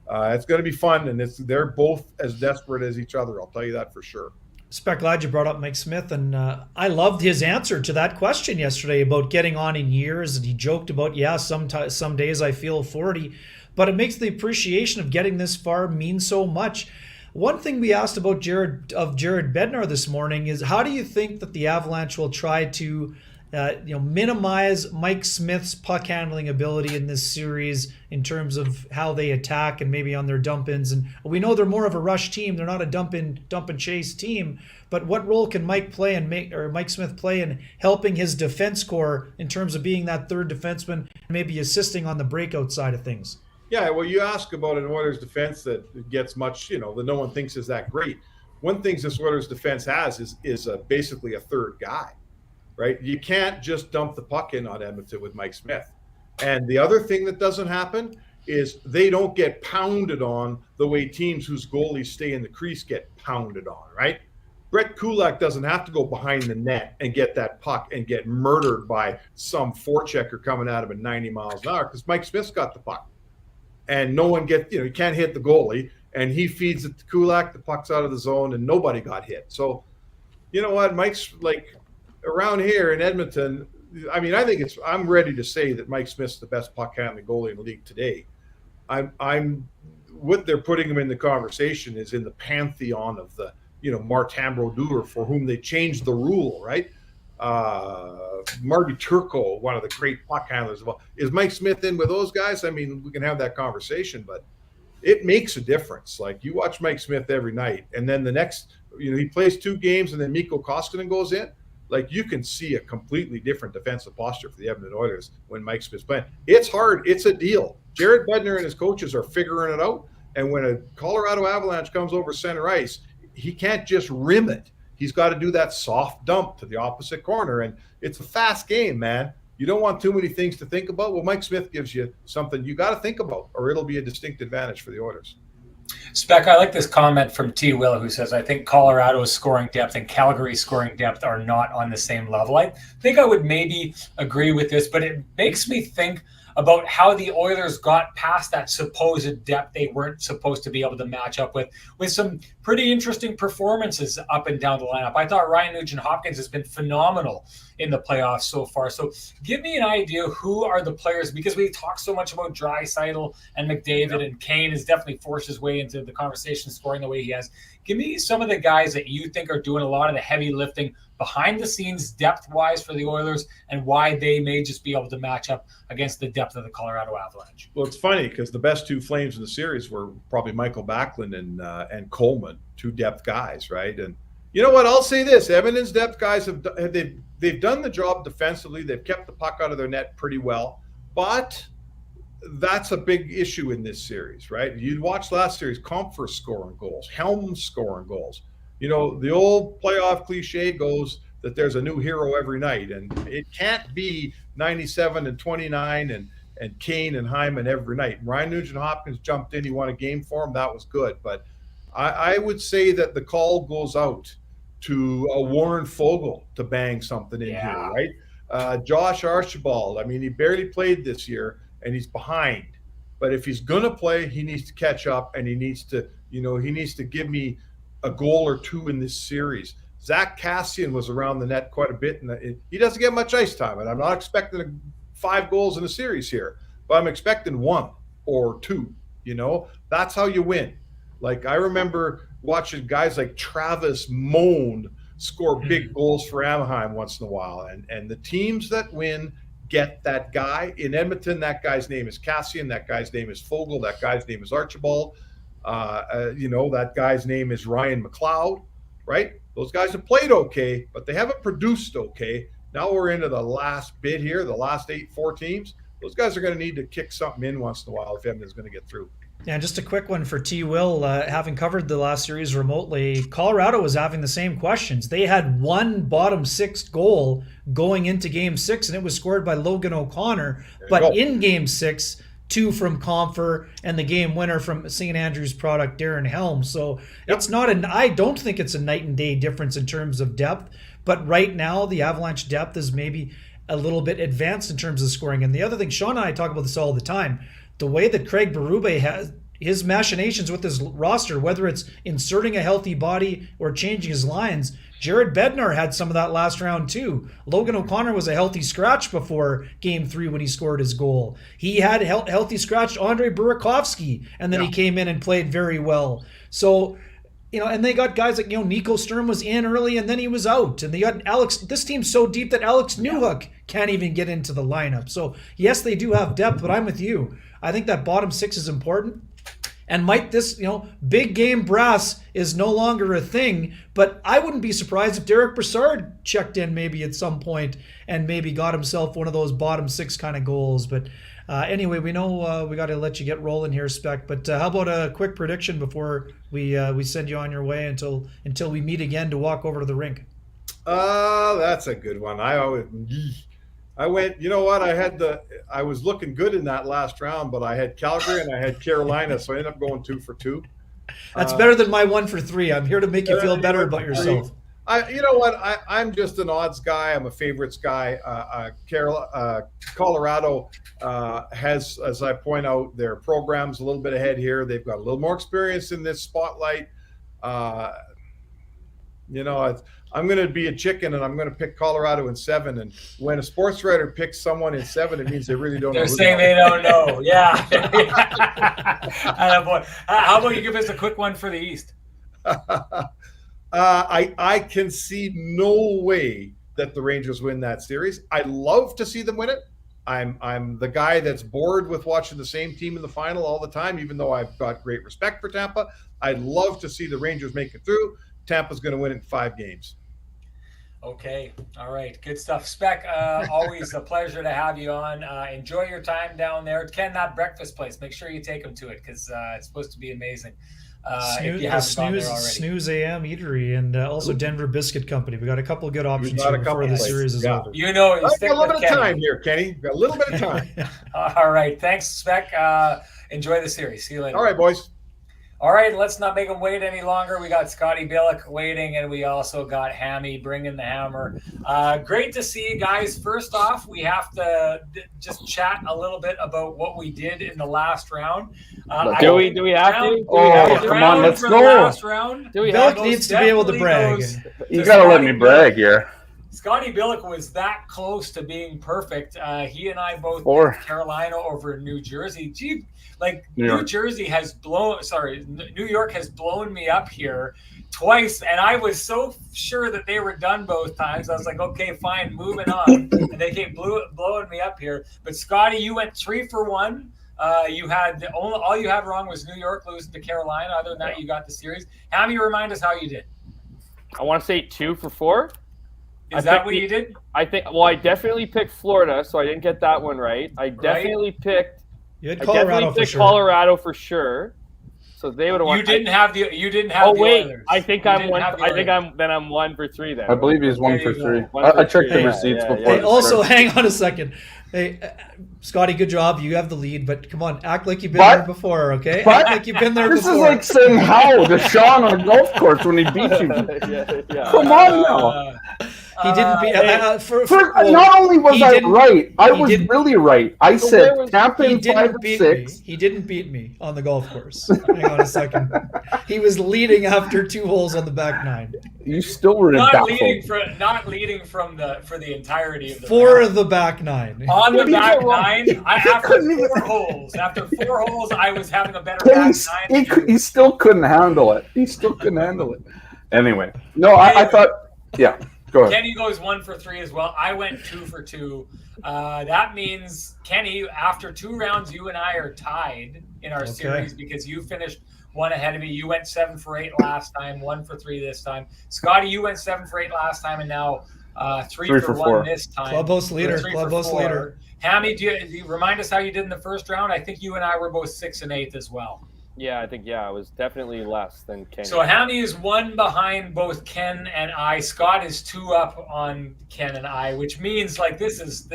S3: it's going to be fun, and they're both as desperate as each other. I'll tell you that for sure.
S2: Spec, glad you brought up Mike Smith, and I loved his answer to that question yesterday about getting on in years, and he joked about, some days I feel 40, but it makes the appreciation of getting this far mean so much. One thing we asked about Jared Bednar this morning is, how do you think that the Avalanche will try to minimize Mike Smith's puck handling ability in this series in terms of how they attack and maybe on their dump-ins? And we know they're more of a rush team. They're not a dump and chase team. But what role can Mike Smith play in helping his defense core in terms of being that third defenseman, maybe assisting on the breakout side of things?
S3: Yeah, well, you ask about an Oilers defense that gets much, that no one thinks is that great. One thing this Oilers defense has is basically a third guy. Right? You can't just dump the puck in on Edmonton with Mike Smith. And the other thing that doesn't happen is they don't get pounded on the way teams whose goalies stay in the crease get pounded on, right? Brett Kulak doesn't have to go behind the net and get that puck and get murdered by some forechecker coming at him at 90 miles an hour, because Mike Smith's got the puck. And no one he can't hit the goalie, and he feeds it to Kulak, the puck's out of the zone, and nobody got hit. So, you know what? Mike's around here in Edmonton, I mean, I'm ready to say that Mike Smith's the best puck handling goalie in the league today. I'm what they're putting him in the conversation is in the pantheon of the, Martin Brodeur, for whom they changed the rule, right? Marty Turco, one of the great puck handlers. Well, is Mike Smith in with those guys? I mean, we can have that conversation, but it makes a difference. Like, you watch Mike Smith every night, and then the next, he plays 2 games, and then Mikko Koskinen goes in. Like, you can see a completely different defensive posture for the Edmonton Oilers when Mike Smith's playing. It's hard. It's a deal. Jared Bednar and his coaches are figuring it out. And when a Colorado Avalanche comes over center ice, he can't just rim it. He's got to do that soft dump to the opposite corner. And it's a fast game, man. You don't want too many things to think about. Well, Mike Smith gives you something you got to think about, or it'll be a distinct advantage for the Oilers.
S1: Spec, I like this comment from T. Will, who says, I think Colorado's scoring depth and Calgary's scoring depth are not on the same level. I think I would maybe agree with this, but it makes me think about how the Oilers got past that supposed depth they weren't supposed to be able to match up with some pretty interesting performances up and down the lineup. I thought Ryan Nugent-Hopkins has been phenomenal in the playoffs so far. So give me an idea, who are the players, because we talk so much about Draisaitl and McDavid, and Kane has definitely forced his way into the conversation, scoring the way he has. Give me some of the guys that you think are doing a lot of the heavy lifting behind the scenes, depth-wise, for the Oilers, and why they may just be able to match up against the depth of the Colorado Avalanche.
S3: Well, it's funny because the best 2 Flames in the series were probably Michael Backlund and Coleman, 2 depth guys, right? And you know what? I'll say this: Edmonton's depth guys they've done the job defensively. They've kept the puck out of their net pretty well, but that's a big issue in this series, right? You watched last series, Comfer scoring goals, Helm scoring goals. The old playoff cliche goes that there's a new hero every night, and it can't be 97 and 29 and Kane and Hyman every night. Ryan Nugent-Hopkins jumped in. He won a game for him. That was good. But I would say that the call goes out to a Warren Fogle to bang something in here, right? Josh Archibald, I mean, he barely played this year, and he's behind. But if he's going to play, he needs to catch up, and he needs to give me a goal or two in this series. Zach Kassian was around the net quite a bit, and he doesn't get much ice time. And I'm not expecting 5 goals in a series here, but I'm expecting 1 or 2. That's how you win. Like, I remember watching guys like Travis Moan score big goals for Anaheim once in a while. And the teams that win get that guy. In Edmonton, that guy's name is Kassian. That guy's name is Fogle. That guy's name is Archibald. That guy's name is Ryan McLeod, right? Those guys have played okay, but they haven't produced okay. Now we're into the last bit here, the last 4 teams. Those guys are going to need to kick something in once in a while if Edmonton's going to get through.
S2: Yeah, just a quick one for T. Will. Having covered the last series remotely, Colorado was having the same questions. They had one bottom 6 goal going into Game 6, and it was scored by Logan O'Connor. But in Game 6, 2 from Compher and the game winner from St. Andrews product, Darren Helm. So it's not I don't think it's a night and day difference in terms of depth. But right now, the Avalanche depth is maybe a little bit advanced in terms of scoring. And the other thing, Sean and I talk about this all the time, the way that Craig Berube has his machinations with his roster, whether it's inserting a healthy body or changing his lines. Jared Bednar had some of that last round too. Logan O'Connor was a healthy scratch before Game 3 when he scored his goal. He had healthy scratch Andre Burakovsky, and then he came in and played very well. So, and they got guys like, Nico Sturm was in early and then he was out. And they got this team's so deep that Alex Newhook can't even get into the lineup. So, yes, they do have depth, but I'm with you. I think that bottom 6 is important. And might this, big game brass is no longer a thing, but I wouldn't be surprised if Derek Brassard checked in maybe at some point and maybe got himself one of those bottom 6 kind of goals. But anyway, we know we got to let you get rolling here, Spec. But how about a quick prediction before we send you on your way until we meet again to walk over to the rink?
S3: That's a good one. I went, I was looking good in that last round, but I had Calgary and I had Carolina, so I ended up going 2 for 2.
S2: That's better than my 1 for 3. I'm here to make you feel better about yourself.
S3: I'm just an odds guy. I'm a favorites guy. Colorado has, as I point out, their program's a little bit ahead here. They've got a little more experience in this spotlight. I'm going to be a chicken and I'm going to pick Colorado in 7. And when a sports writer picks someone in 7, it means they really don't know.
S1: They're saying they don't know. Yeah. How about you give us a quick one for the East?
S3: I can see no way that the Rangers win that series. I'd love to see them win it. I'm the guy that's bored with watching the same team in the final all the time, even though I've got great respect for Tampa. I'd love to see the Rangers make it through. Tampa's going to win it in 5 games.
S1: Okay. All right. Good stuff. Spec, always a pleasure to have you on. Enjoy your time down there. Ken, that breakfast place, make sure you take them to it because it's supposed to be amazing. If you haven't gone there already.
S2: Snooze AM Eatery and also Denver Biscuit Company. We got a couple of good options here before the series is over.
S1: You got
S3: a little bit of time here, Kenny. We've got a little bit of time.
S1: All right. Thanks, Spec. Enjoy the series. See you later.
S3: All right, boys.
S1: All right, let's not make them wait any longer. We got Scotty Billeck waiting, and we also got Hammy bringing the hammer. Great to see you guys. First off, we have to just chat a little bit about what we did in the last round.
S4: Do we have to? Oh, come on, let's go.
S1: Last round?
S2: Billeck needs to be able to brag.
S4: You got to let me brag here.
S1: Scotty Billeck was that close to being perfect. He and I both picked Carolina over New Jersey. Gee, New York has blown me up here twice, and I was so sure that they were done both times. I was like, okay, fine, moving on. And they kept blowing me up here. But Scotty, you went 3 for 1. You had all you had wrong was New York losing to Carolina. Other than that, you got the series. Hammy, remind us how you did.
S4: I want to say 2 for 4.
S1: Is that what you did?
S4: I definitely picked Florida, so I didn't get that one right. I definitely picked.
S2: You had Colorado for sure.
S4: Colorado for sure. So they would have won.
S1: You didn't have the
S4: Oh
S1: the
S4: wait,
S1: Oilers.
S4: I think
S1: You
S4: I'm
S1: didn't
S4: one.
S1: have the
S4: I think
S1: Oilers.
S4: I'm 1 for 3 then.
S5: I believe he's one
S1: There
S5: for
S1: you go.
S5: 3.
S4: One
S5: I
S4: for
S5: checked the
S4: three.
S5: receipts
S4: Yeah,
S5: before.
S4: yeah.
S2: Hey,
S5: the
S2: also,
S5: start.
S2: hang on a second. Hey, Scotty, good job. You have the lead, but come on, act like you've been
S5: But-
S2: there before, okay?
S5: but-
S2: Act like you've been there
S5: This
S2: before.
S5: is like saying how to Sean on a golf course when he beat you.
S4: yeah.
S5: Come on now.
S2: He didn't beat.
S5: Well, not only was
S2: he
S5: I
S2: didn't-
S5: right, I
S2: he
S5: was
S2: didn't-
S5: really right. I
S4: So
S5: said
S4: where was-
S5: Tampa
S2: He
S5: in 5
S2: didn't
S5: and
S2: beat me.
S5: 6.
S2: He didn't beat me on the golf course. Hang on a second. He was leading after 2 holes on the back 9.
S5: You still were in
S1: Not
S5: baffled.
S1: leading for the entirety of the
S2: 4
S1: round.
S2: of the back 9.
S1: On the
S5: What did you
S1: back
S5: get wrong?
S1: 9, after
S5: couldn't even-
S1: 4 holes. After 4 holes, I was having a better
S5: But
S1: back
S5: he,
S1: 9 than you.
S5: he still couldn't handle it. He still couldn't handle it. Anyway, no, I thought, yeah, go ahead.
S1: Kenny goes 1 for 3 as well. I went 2 for 2. That means, Kenny, after 2 rounds, you and I are tied in our series because you finished 1 ahead of me. You went 7 for 8 last time, 1 for 3 this time. Scotty, you went 7 for 8 last time, and now 3 for 1
S5: 4.
S1: this time.
S2: Clubhouse leader.
S1: 3 for
S2: Clubhouse
S1: 4.
S2: leader.
S1: Hammy, do you remind us how you did in the first round? I think you and I were both 6 and 8 as well.
S4: Yeah, I think it was definitely less than Kenny.
S1: So Hammy is 1 behind both Ken and I. Scott is 2 up on Ken and I, which means like this is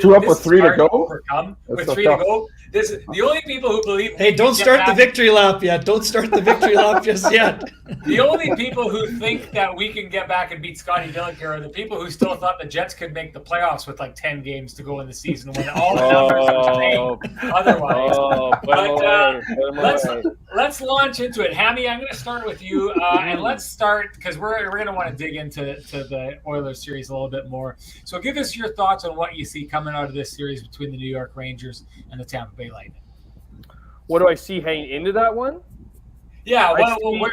S5: 2 up with
S1: is
S5: 3 to
S1: hard
S5: go?
S1: overcome.
S5: That's
S1: With
S5: so
S1: 3
S5: tough.
S1: to go. This is the only people who believe.
S2: Hey,
S1: we
S2: don't
S1: can get
S2: start the
S1: back-
S2: victory lap yet. Don't start the victory lap just yet.
S1: The only people who think that we can get back and beat Scotty Billeck here are the people who still thought the Jets could make the playoffs with like 10 games to go in the season when all the numbers are saying otherwise.
S4: But
S1: Let's launch into it. Hammy, I'm going to start with you, and let's start because we're going to want to dig into the Oilers series a little bit more. So, give us your thoughts on what you see coming out of this series between the New York Rangers and the Tampa Bay Lightning.
S4: What do I see heading into that one?
S1: Yeah,
S4: I
S1: Go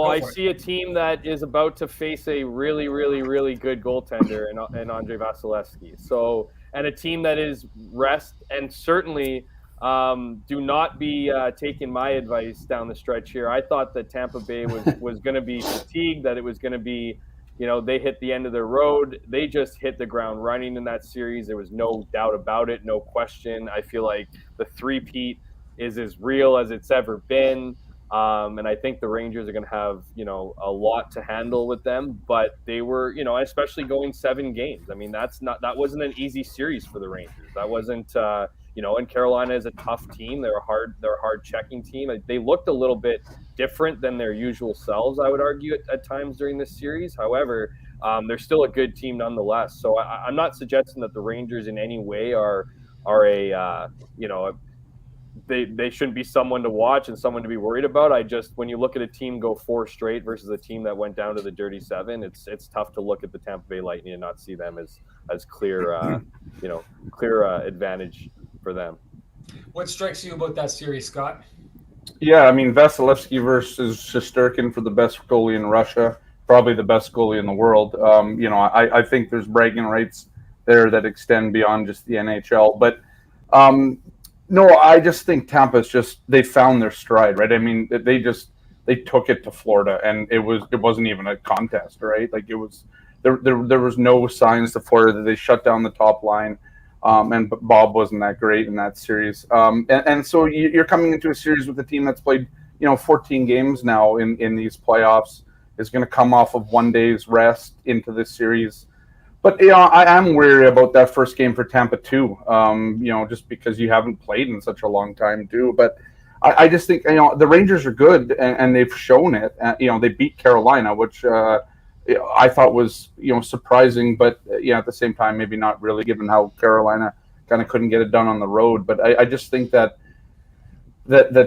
S4: I
S1: for it.
S4: see a team that is about to face a really, really, really good goaltender in Andre Vasilevsky. So, and a team that is rest and certainly do not be taking my advice down the stretch here. I thought that Tampa Bay was going to be fatigued, that it was going to be, they hit the end of their road. They just hit the ground running in that series. There was no doubt about it, no question. I feel like the three-peat is as real as it's ever been. And I think the Rangers are going to have, a lot to handle with them, but they were, especially going 7 games. I mean, that wasn't an easy series for the Rangers. That wasn't, and Carolina is a tough team. They're a hard checking team. They looked a little bit different than their usual selves, I would argue at times during this series. However, they're still a good team nonetheless. So I'm not suggesting that the Rangers in any way are they shouldn't be someone to watch and someone to be worried about. When you look at a team go 4 straight versus a team that went down to the dirty 7, it's tough to look at the Tampa Bay Lightning and not see them as clear advantage for them.
S1: What strikes you about that series, Scott?
S5: Yeah, I mean, Vasilevsky versus Shesterkin for the best goalie in Russia, probably the best goalie in the world. I think there's bragging rights there that extend beyond just the NHL. But no, I just think Tampa's they found their stride, right? I mean, they took it to Florida, and it wasn't even a contest, right? Like there was no signs to Florida that they shut down the top line. And Bob wasn't that great in that series. And so you're coming into a series with a team that's played, 14 games now in these playoffs, is going to come off of 1 day's rest into this series. But, I am wary about that first game for Tampa too, just because you haven't played in such a long time too. But I just think, the Rangers are good and they've shown it. They beat Carolina, which I thought was, surprising, but at the same time, maybe not really, given how Carolina kind of couldn't get it done on the road. But I just think that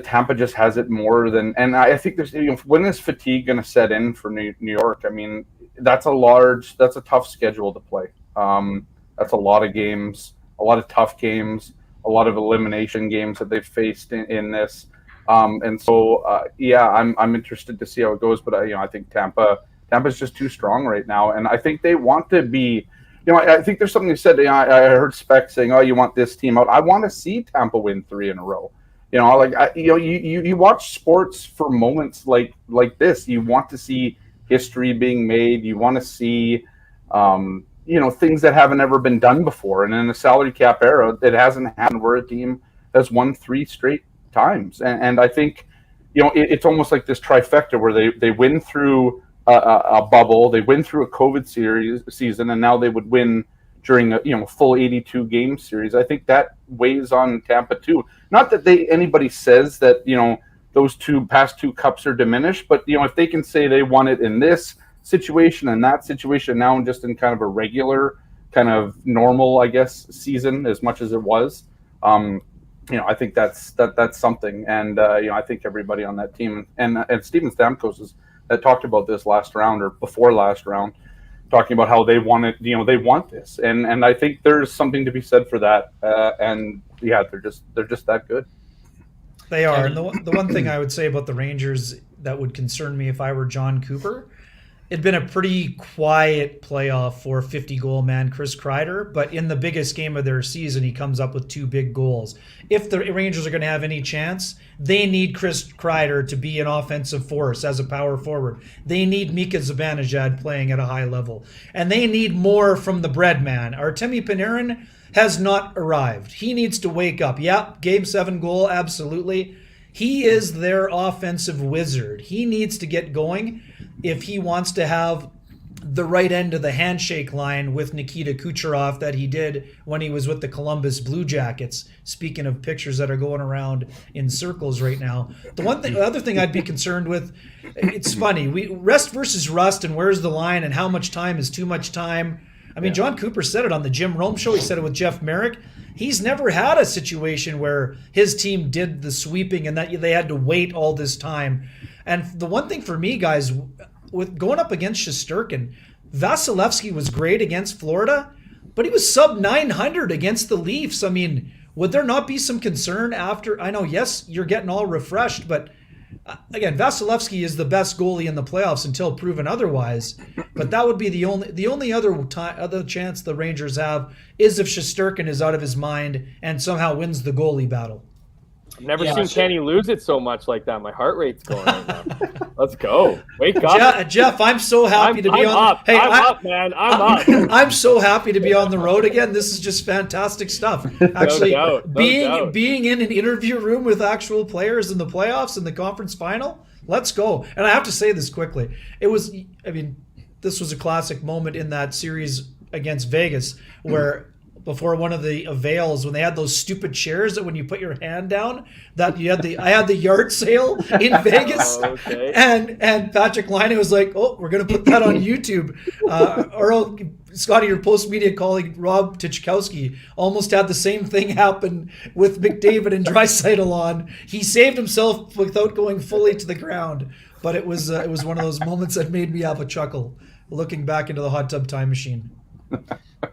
S5: Tampa just has it more than, and I think there's, when is fatigue going to set in for New York? I mean, that's a tough schedule to play. That's a lot of games, a lot of tough games, a lot of elimination games that they've faced in this. And so, I'm interested to see how it goes, but I think Tampa's just too strong right now, and I think they want to be. I think there's something you said. I heard Spec saying, "Oh, you want this team out." I want to see Tampa win 3 in a row. You watch sports for moments like this. You want to see history being made. You want to see, things that haven't ever been done before. And in the salary cap era, it hasn't happened where a team has won 3 straight times. And I think, it's almost like this trifecta where they win through a bubble, they win through a COVID season, and now they would win during a full 82 game series. I think that weighs on Tampa too. Not that anybody says that those past two cups are diminished, but if they can say they won it in this situation and that situation now, and just in kind of a regular kind of normal, I guess, season as much as it was, I think that's something. And I think everybody on that team and Steven Stamkos that talked about this last round or before last round, talking about how they want it, they want this, and I think there's something to be said for that. And yeah, they're just that good.
S2: They are. And the one thing I would say about the Rangers that would concern me if I were John Cooper, it'd been a pretty quiet playoff for 50-goal man Chris Kreider, but in the biggest game of their season, he comes up with 2 big goals. If the Rangers are going to have any chance, they need Chris Kreider to be an offensive force as a power forward. They need Mika Zibanejad playing at a high level. And they need more from the bread man. Artemi Panarin has not arrived. He needs to wake up. Yeah, Game 7 goal, absolutely. He is their offensive wizard. He needs to get going if he wants to have the right end of the handshake line with Nikita Kucherov that he did when he was with the Columbus Blue Jackets. Speaking of pictures that are going around in circles right now. The other thing I'd be concerned with, it's funny, rest versus rust, and where's the line, and how much time is too much time. I mean, John Cooper said it on the Jim Rome show. He said it with Jeff Merrick. He's never had a situation where his team did the sweeping and that they had to wait all this time. And the one thing for me, guys, with going up against Shesterkin, Vasilevsky was great against Florida, but he was sub 900 against the Leafs. I mean, would there not be some concern after? I know, yes, you're getting all refreshed, but again, Vasilevsky is the best goalie in the playoffs until proven otherwise. But that would be the only other chance the Rangers have is if Shesterkin is out of his mind and somehow wins the goalie battle.
S4: I've never seen Kenny lose it so much like that. My heart rate's going right now. Let's go. Wake up.
S2: Jeff, I'm so happy to be on.
S4: Hey, I'm up, man. I'm up.
S2: I'm so happy to be on the road again. This is just fantastic stuff. Actually,
S4: no doubt.
S2: being in an interview room with actual players in the playoffs and the conference final, let's go. And I have to say this quickly. This was a classic moment in that series against Vegas where before one of the avails, when they had those stupid chairs that when you put your hand down, that I had the yard sale in Vegas,
S4: okay.
S2: and Patrick Laine was like, "Oh, we're gonna put that on YouTube." Scotty, your post media colleague Rob Tychkowski almost had the same thing happen with McDavid and Draisaitl on. He saved himself without going fully to the ground, but it was one of those moments that made me have a chuckle looking back into the hot tub time machine.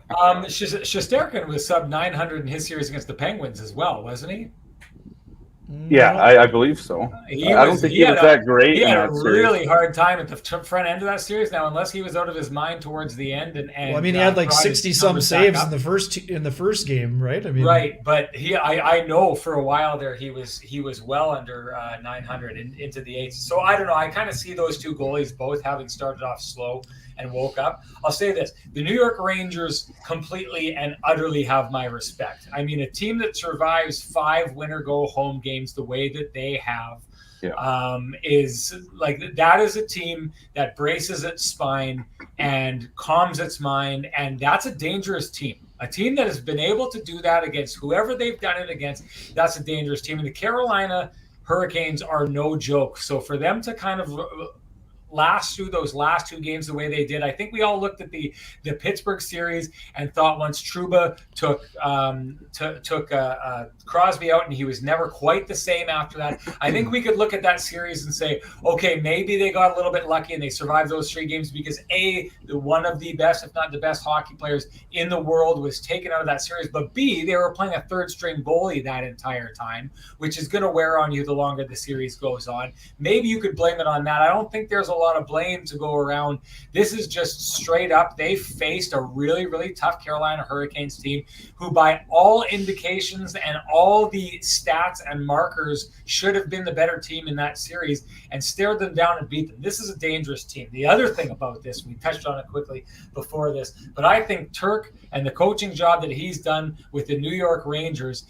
S1: Shesterkin was sub 900 in his series against the Penguins as well, wasn't he?
S5: Yeah, I believe so. I don't think he was that great.
S1: He
S5: in
S1: had
S5: that
S1: a
S5: series.
S1: really hard time at the front end of that series. Now, unless he was out of his mind towards the end,
S2: he had like 60-some saves in the first game, right?
S1: Right, but I know for a while there he was well under 900 into the eights. So I don't know. I kind of see those two goalies both having started off slow and woke up. I'll say this: the New York Rangers completely and utterly have my respect. I mean, a team that survives 5 winner-go-home games the way that they have is like, that is a team that braces its spine and calms its mind, and that's a dangerous team. A team that has been able to do that against whoever they've done it against, that's a dangerous team. And the Carolina Hurricanes are no joke. So for them to kind of last through those last 2 games the way they did, I think we all looked at the Pittsburgh series and thought once Trouba took Crosby out and he was never quite the same after that, I think we could look at that series and say, okay, maybe they got a little bit lucky and they survived those 3 games because one of the best, if not the best, hockey players in the world was taken out of that series, but B, they were playing a third-string goalie that entire time, which is going to wear on you the longer the series goes on. Maybe you could blame it on that. I don't think there's a lot of blame to go around. This is just straight up. They faced a really, really tough Carolina Hurricanes team who, by all indications and all the stats and markers, should have been the better team in that series and stared them down and beat them. This is a dangerous team. The other thing about this, we touched on it quickly before this, but I think Turk and the coaching job that he's done with the New York Rangers,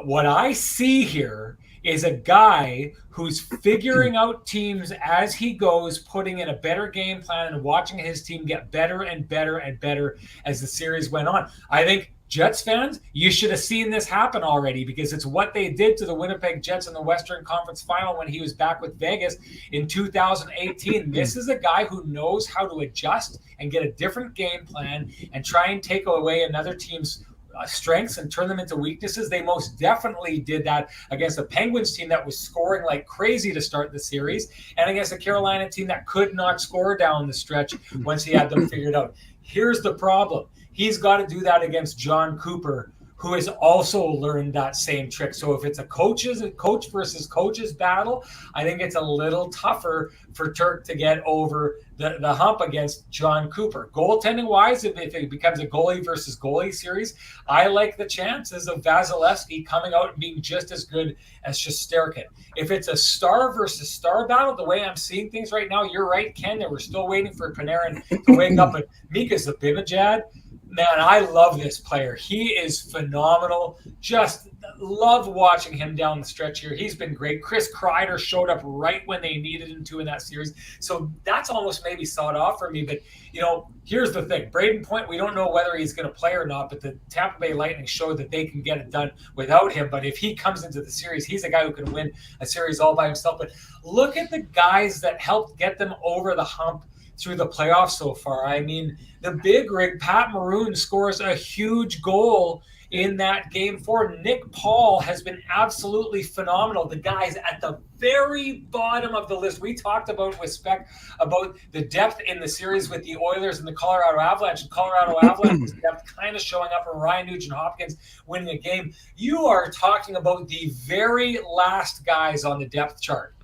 S1: what I see here is a guy who's figuring out teams as he goes, putting in a better game plan and watching his team get better and better and better as the series went on. I think Jets fans, you should have seen this happen already, because it's what they did to the Winnipeg Jets in the Western Conference Final when he was back with Vegas in 2018. This is a guy who knows how to adjust and get a different game plan and try and take away another team's strengths and turn them into weaknesses. They most definitely did that against the Penguins team that was scoring like crazy to start the series, and against the Carolina team that could not score down the stretch once he had them figured out. Here's the problem. He's got to do that against John Cooper, who has also learned that same trick. So if it's a coach versus coaches battle, I think it's a little tougher for Turk to get over the hump against John Cooper. Goaltending wise, if it becomes a goalie versus goalie series, I like the chances of Vasilevsky coming out and being just as good as Shesterkin. If it's a star versus star battle, the way I'm seeing things right now, you're right, Ken, that we're still waiting for Panarin to wake up. But Mika Zibanejad, man, I love this player. He is phenomenal. Just love watching him down the stretch here. He's been great. Chris Kreider showed up right when they needed him to in that series. So that's almost maybe sawed off for me. But, here's the thing. Braden Point, we don't know whether he's going to play or not, but the Tampa Bay Lightning showed that they can get it done without him. But if he comes into the series, he's a guy who can win a series all by himself. But look at the guys that helped get them over the hump through the playoffs so far. I mean, the big rig, Pat Maroon, scores a huge goal in that Game 4. Nick Paul has been absolutely phenomenal. The guys at the very bottom of the list. We talked about with Spec about the depth in the series with the Oilers and the Colorado Avalanche. And Colorado Avalanche's depth kind of showing up, and Ryan Nugent-Hopkins winning a game. You are talking about the very last guys on the depth chart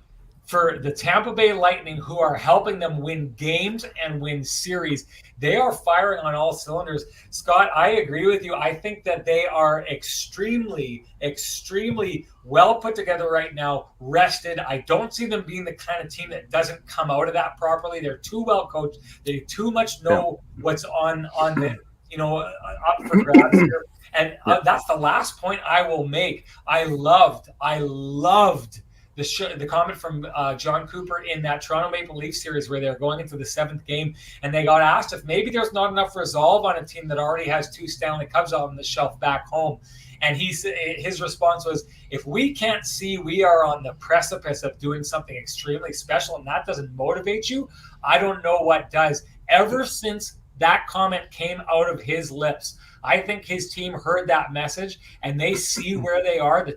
S1: for the Tampa Bay Lightning, who are helping them win games and win series. They are firing on all cylinders. Scott, I agree with you. I think that they are extremely, extremely well put together right now, rested. I don't see them being the kind of team that doesn't come out of that properly. They're too well coached. They too much know what's on the, up for grabs here. And that's the last point I will make. I loved the comment from John Cooper in that Toronto Maple Leafs series where they're going into the 7th game, and they got asked if maybe there's not enough resolve on a team that already has 2 Stanley Cups on the shelf back home. And his response was, if we can't see we are on the precipice of doing something extremely special and that doesn't motivate you, I don't know what does. Ever since that comment came out of his lips, I think his team heard that message and they see where they are, the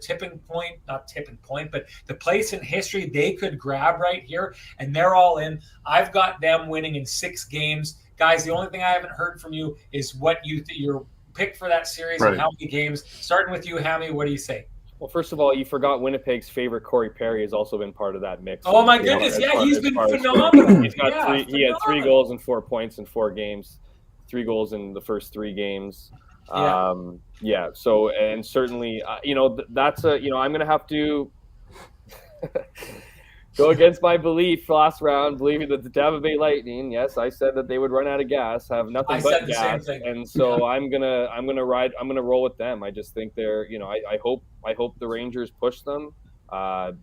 S1: not tipping point, but the place in history they could grab right here, and they're all in. I've got them winning in 6 games. Guys, the only thing I haven't heard from you is what your pick for that series and how many games. Starting with you, Hammy, what do you say?
S4: Well, first of all, you forgot Winnipeg's favorite Corey Perry has also been part of that mix.
S1: Oh my goodness, he's been phenomenal.
S4: He's got he had 3 goals and 4 points in 4 games, 3 goals in the first 3 games. So, and certainly, that's I'm going to have to go against my belief last round, believing that the Tampa Bay Lightning, yes, I said that they would run out of gas, have nothing but gas, and so I'm gonna roll with them. I just think they're, I hope the Rangers push them. I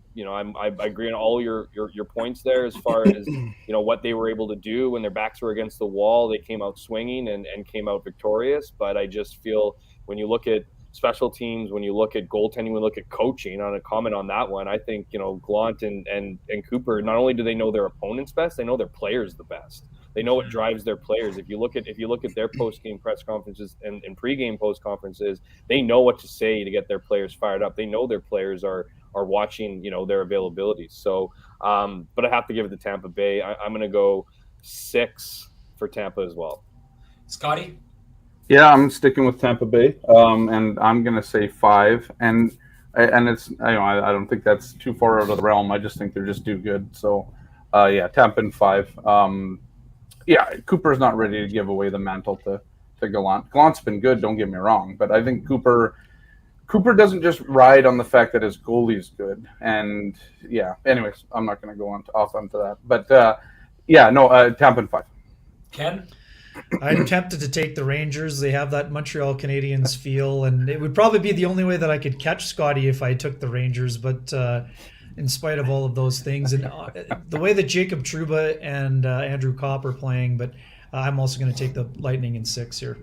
S4: agree on all your points there as far as what they were able to do when their backs were against the wall. They came out swinging and came out victorious. But I just feel when you look at special teams, when you look at goaltending, when you look at coaching, on a comment on that one, I think Gallant and Cooper, not only do they know their opponents best, they know their players the best. They know what drives their players. If you look at their post-game press conferences and pre-game post conferences, they know what to say to get their players fired up. They know their players are watching, their availability. So, but I have to give it to Tampa Bay. I'm going to go 6 for Tampa as well.
S1: Scotty?
S5: Yeah, I'm sticking with Tampa Bay, and I'm going to say 5. And it's, I don't think that's too far out of the realm. I just think they're just too good. So, Tampa and 5. Cooper's not ready to give away the mantle to Gallant. Gallant's been good, don't get me wrong, but I think Cooper doesn't just ride on the fact that his goalie's good. And anyways, I'm not going to go off onto that. But Tampa and 5.
S1: Ken?
S2: I'm tempted to take the Rangers. They have that Montreal Canadiens feel, and it would probably be the only way that I could catch Scotty if I took the Rangers. But in spite of all of those things, and the way that Jacob Trouba and Andrew Kopp are playing, but I'm also going to take the Lightning in 6 here.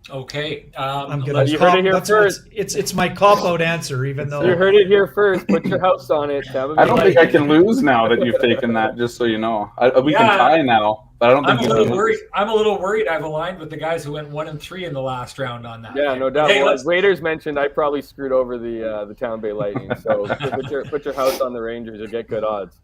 S1: Okay.
S2: I'm gonna.
S4: You heard it here first.
S2: It's my cop-out answer, even though
S4: You heard it here first. Put your house on it.
S5: I don't think I can lose now that you've taken that. Just so you know, we can tie now, but I don't think
S1: I'm a little worried. I'm a little worried. I've aligned with the guys who went 1-3 in the last round on that.
S4: Yeah, no doubt.
S1: Hey,
S4: Well, as Waiters mentioned, I probably screwed over the Town Bay Lightning. So put your house on the Rangers. You'll get good odds.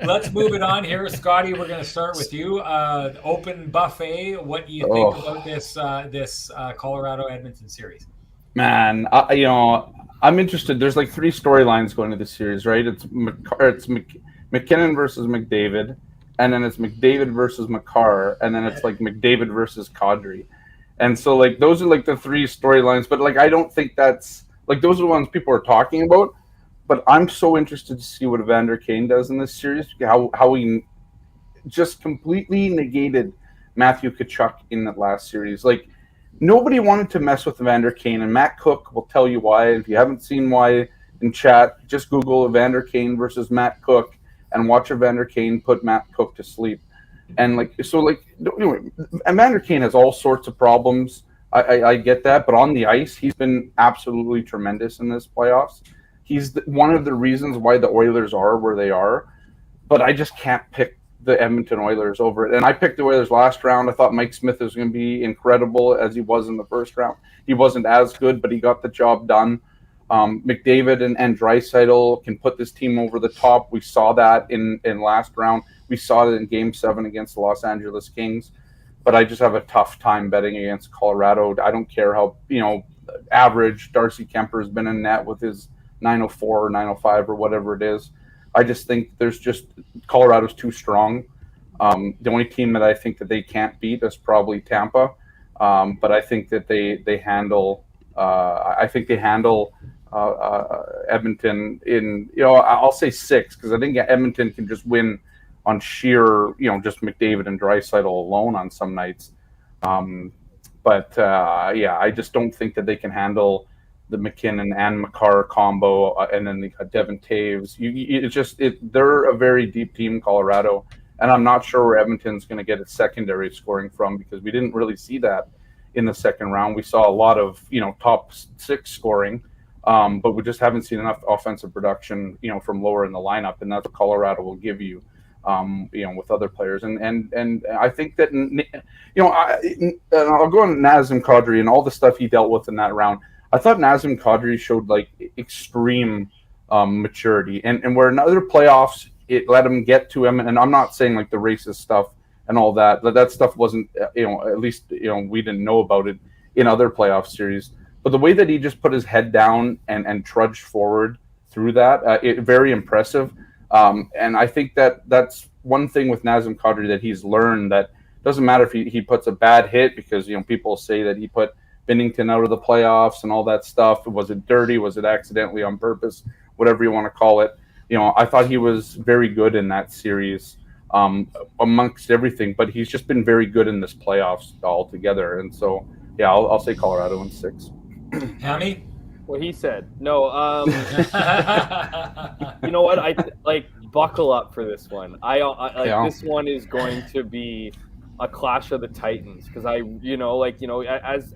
S1: Let's move it on here, Scotty. We're going to start with you. Open buffet. What do you think about this Colorado Edmonton series?
S5: Man, I'm interested. There's like 3 storylines going to this series, right? It's McKinnon versus McDavid, and then it's McDavid versus Makar, and then it's like McDavid versus Kadri. And so like those are like the 3 storylines, but like I don't think that's like those are the ones people are talking about. But I'm so interested to see what Evander Kane does in this series, how he just completely negated Matthew Tkachuk in that last series. Like, nobody wanted to mess with Evander Kane, and Matt Cook will tell you why. If you haven't seen why in chat, just Google Evander Kane versus Matt Cook and watch Evander Kane put Matt Cook to sleep. And anyway, Evander Kane has all sorts of problems. I get that, but on the ice, he's been absolutely tremendous in this playoffs. He's one of the reasons why the Oilers are where they are, but I just can't pick the Edmonton Oilers over it. And I picked the Oilers last round. I thought Mike Smith was going to be incredible as he was in the first round. He wasn't as good, but he got the job done. McDavid and Draisaitl can put this team over the top. We saw that in last round. We saw it in Game 7 against the Los Angeles Kings. But I just have a tough time betting against Colorado. I don't care how average Darcy Kemper has been in net with his 904 or 905 or whatever it is. I just think Colorado's too strong. The only team that I think that they can't beat is probably Tampa. But I think that they handle Edmonton in, I'll say 6, because I think Edmonton can just win on sheer, just McDavid and Draisaitl alone on some nights. I just don't think that they can handle the McKinnon and Makar combo, and then Devin Taves. They're a very deep team, Colorado, and I'm not sure where Edmonton's going to get its secondary scoring from, because we didn't really see that in the second round. We saw a lot of top 6 scoring, but we just haven't seen enough offensive production from lower in the lineup, and that's what Colorado will give you. With other players, and I think that I'll go on Nazem Kadri and all the stuff he dealt with in that round. I thought Nazem Kadri showed like extreme maturity, and where in other playoffs it let him get to him. And I'm not saying like the racist stuff and all that, but that stuff wasn't at least we didn't know about it in other playoff series. But the way that he just put his head down and trudged forward through that, very impressive. And I think that's one thing with Nazem Kadri that he's learned, that doesn't matter if he puts a bad hit, because people say that he put Binnington out of the playoffs and all that stuff. Was it dirty? Was it accidentally on purpose? Whatever you want to call it. I thought he was very good in that series amongst everything, but he's just been very good in this playoffs altogether. And so, yeah, I'll say Colorado in 6.
S1: Hammy?
S4: What he said. No, you know what? I buckle up for this one. This one is going to be a clash of the Titans, because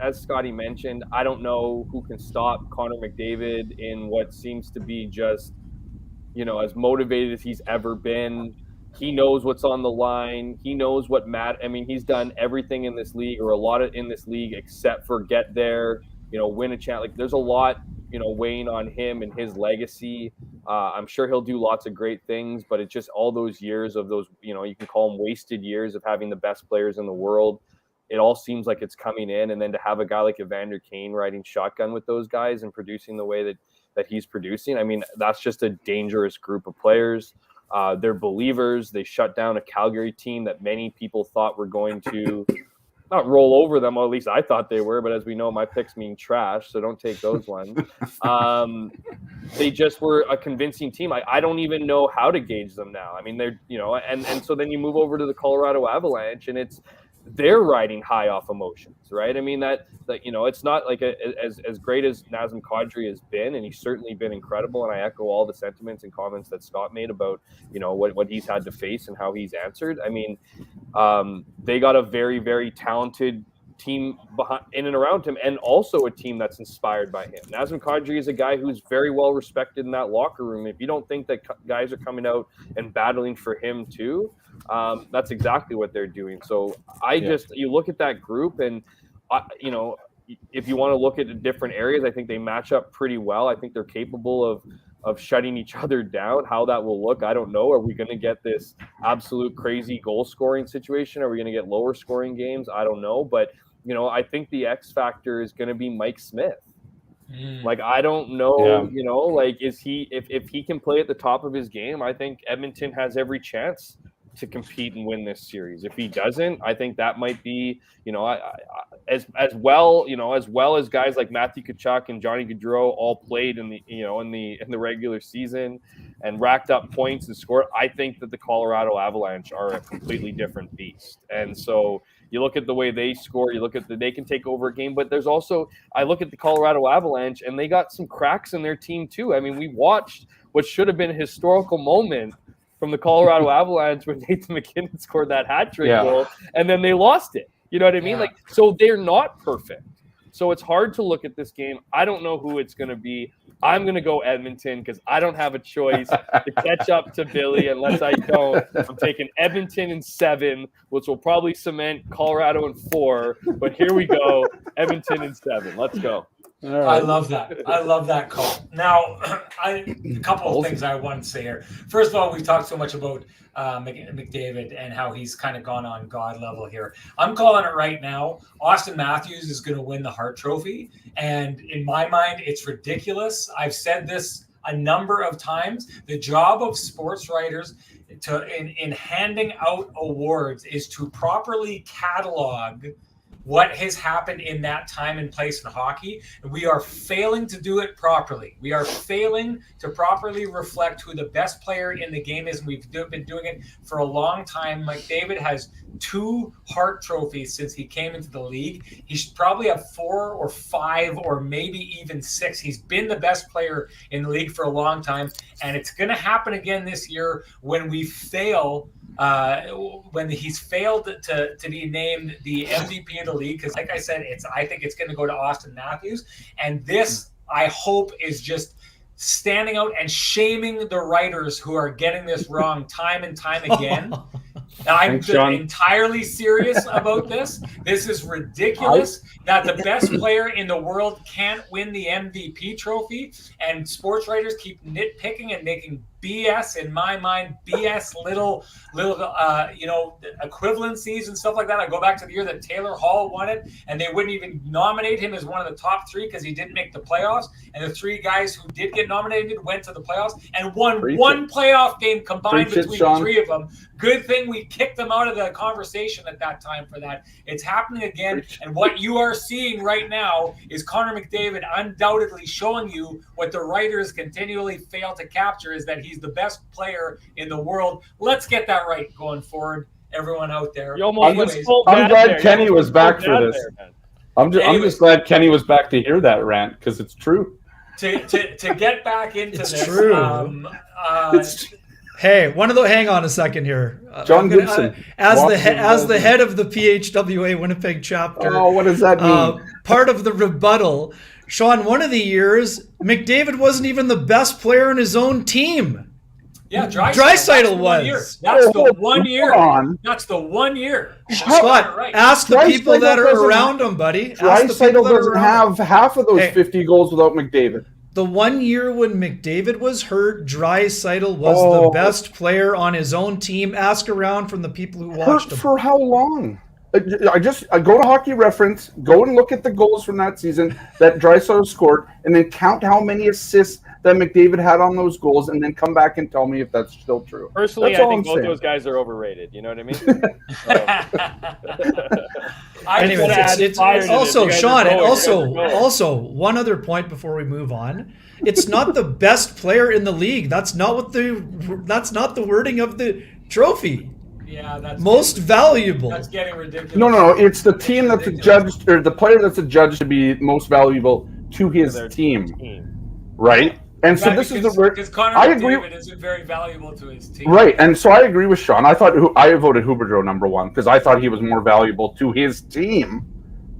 S4: as Scotty mentioned, I don't know who can stop Connor McDavid in what seems to be just as motivated as he's ever been. He knows what's on the line. He knows what he's done everything in this league, or a lot of in this league, except for get there, win a chance. Like, there's a lot weighing on him and his legacy. I'm sure he'll do lots of great things, but it's just all those years of those, you can call them wasted years of having the best players in the world. It all seems like it's coming in, and then to have a guy like Evander Kane riding shotgun with those guys and producing the way that he's producing, I mean, that's just a dangerous group of players. They're believers. They shut down a Calgary team that many people thought were going to not roll over them, or at least I thought they were, but as we know, my picks mean trash, so don't take those ones. They just were a convincing team. I don't even know how to gauge them now. I mean, they're, and so then you move over to the Colorado Avalanche, and they're riding high off emotions, right? I mean, that it's not like as great as Nazem Kadri has been, and he's certainly been incredible. And I echo all the sentiments and comments that Scott made about, what he's had to face and how he's answered. I mean, they got a very, very talented team behind, in and around him, and also a team that's inspired by him. Nazem Kadri is a guy who's very well respected in that locker room. If you don't think that guys are coming out and battling for him too, that's exactly what they're doing. So you look at that group, and if you want to look at the different areas, I think they match up pretty well. I think they're capable of shutting each other down. How that will look, I don't know. Are we going to get this absolute crazy goal scoring situation? Are we going to get lower scoring games? I don't know. But, I think the X factor is going to be Mike Smith. Like, I don't know, is he, if he can play at the top of his game, I think Edmonton has every chance to compete and win this series. If he doesn't, I think that might be, as well as guys like Matthew Tkachuk and Johnny Gaudreau all played in the regular season and racked up points and scored. I think that the Colorado Avalanche are a completely different beast. And so you look at the way they score, you look at they can take over a game, but there's also, I look at the Colorado Avalanche and they got some cracks in their team too. I mean, we watched what should have been a historical moment from the Colorado Avalanche when Nathan McKinnon scored that hat trick goal, and then they lost it. You know what I mean? Like, so they're not perfect. So it's hard to look at this game. I don't know who it's going to be. I'm going to go Edmonton because I don't have a choice to catch up to Billy unless I don't. I'm taking Edmonton in 7, which will probably cement Colorado in 4. But here we go, Edmonton in 7. Let's go.
S1: Right. I love that call. Now, a couple of things I want to say here. First of all, we talked so much about McDavid and how he's kind of gone on God level here. I'm calling it right now. Austin Matthews is going to win the Hart Trophy. And in my mind, it's ridiculous. I've said this a number of times. The job of sports writers in handing out awards is to properly catalog what has happened in that time and place in hockey. And we are failing to do it properly. We are failing to properly reflect who the best player in the game is. And we've been doing it for a long time. McDavid has 2 Hart trophies since he came into the league. He should probably have 4 or 5 or maybe even 6. He's been the best player in the league for a long time. And it's going to happen again this year when we fail when he's failed to be named the MVP of the league, because like I said, I think it's going to go to Austin Matthews, and this I hope is just standing out and shaming the writers who are getting this wrong time and time again. I'm entirely serious about this. This is ridiculous that the best player in the world can't win the MVP trophy, and sports writers keep nitpicking and making BS, in my mind, BS little equivalencies and stuff like that. I go back to the year that Taylor Hall won it, and they wouldn't even nominate him as one of the top 3 because he didn't make the playoffs. And the 3 guys who did get nominated went to the playoffs and won one playoff game combined between the 3 of them. Good thing we kicked them out of the conversation at that time for that. It's happening again. And what you are seeing right now is Connor McDavid undoubtedly showing you what the writers continually fail to capture, is that he's the best player in the world. Let's get that right going forward, everyone out there.
S5: I'm glad Kenny was back for this. I'm just glad Kenny was back to hear that rant, because it's true.
S1: To get back into
S2: it's
S1: this.
S2: True. Hey, hang on a second here.
S5: John Gibson.
S2: As the head of the PHWA Winnipeg chapter.
S5: Oh, what does that mean?
S2: Part of the rebuttal. Sean, one of the years, McDavid wasn't even the best player in his own team.
S1: Yeah,
S2: Draisaitl was.
S1: That's the 1 year. That's the 1 year.
S2: Scott, ask the people that are around him, buddy.
S5: Draisaitl doesn't have half of those 50 goals without McDavid.
S2: The 1 year when McDavid was hurt, Draisaitl was the best player on his own team. Ask around from the people who watched him.
S5: For how long? I go to Hockey Reference, go and look at the goals from that season that Draisaitl scored, and then count how many assists that McDavid had on those goals, and then come back and tell me if that's still true.
S4: Personally, I think both those guys are overrated. You know what I mean?
S2: Anyways, it's also Sean. And also one other point before we move on. It's not the best player in the league. That's not the wording of the trophy.
S1: Yeah, that's
S2: Most valuable.
S1: That's getting ridiculous.
S5: No. It's the team that's adjudged, or the player that's adjudged to be most valuable to his
S4: Their
S5: team, right? And so this is
S1: because Connor
S5: I agree.
S1: McDavid isn't very valuable to his team.
S5: Right, and so I agree with Sean. I voted Huberdeau number one because I thought he was more valuable to his team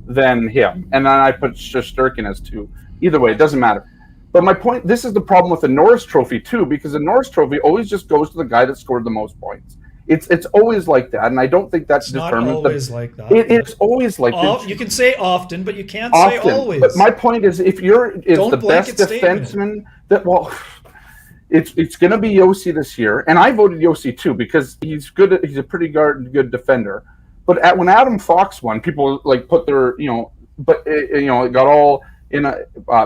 S5: than him, and then I put Shesterkin as 2. Either way, it doesn't matter. But my point: this is the problem with the Norris Trophy too, because the Norris Trophy always just goes to the guy that scored the most points. It's always like that, and I don't think that's determined.
S2: Not always like that.
S5: It is always like that.
S2: You can say often, but you can't say always.
S5: But my point is, if you're the best defenseman, it's going to be Yossi this year, and I voted Yossi too because he's good. He's a pretty good defender. But when Adam Fox won, people like put their it got all in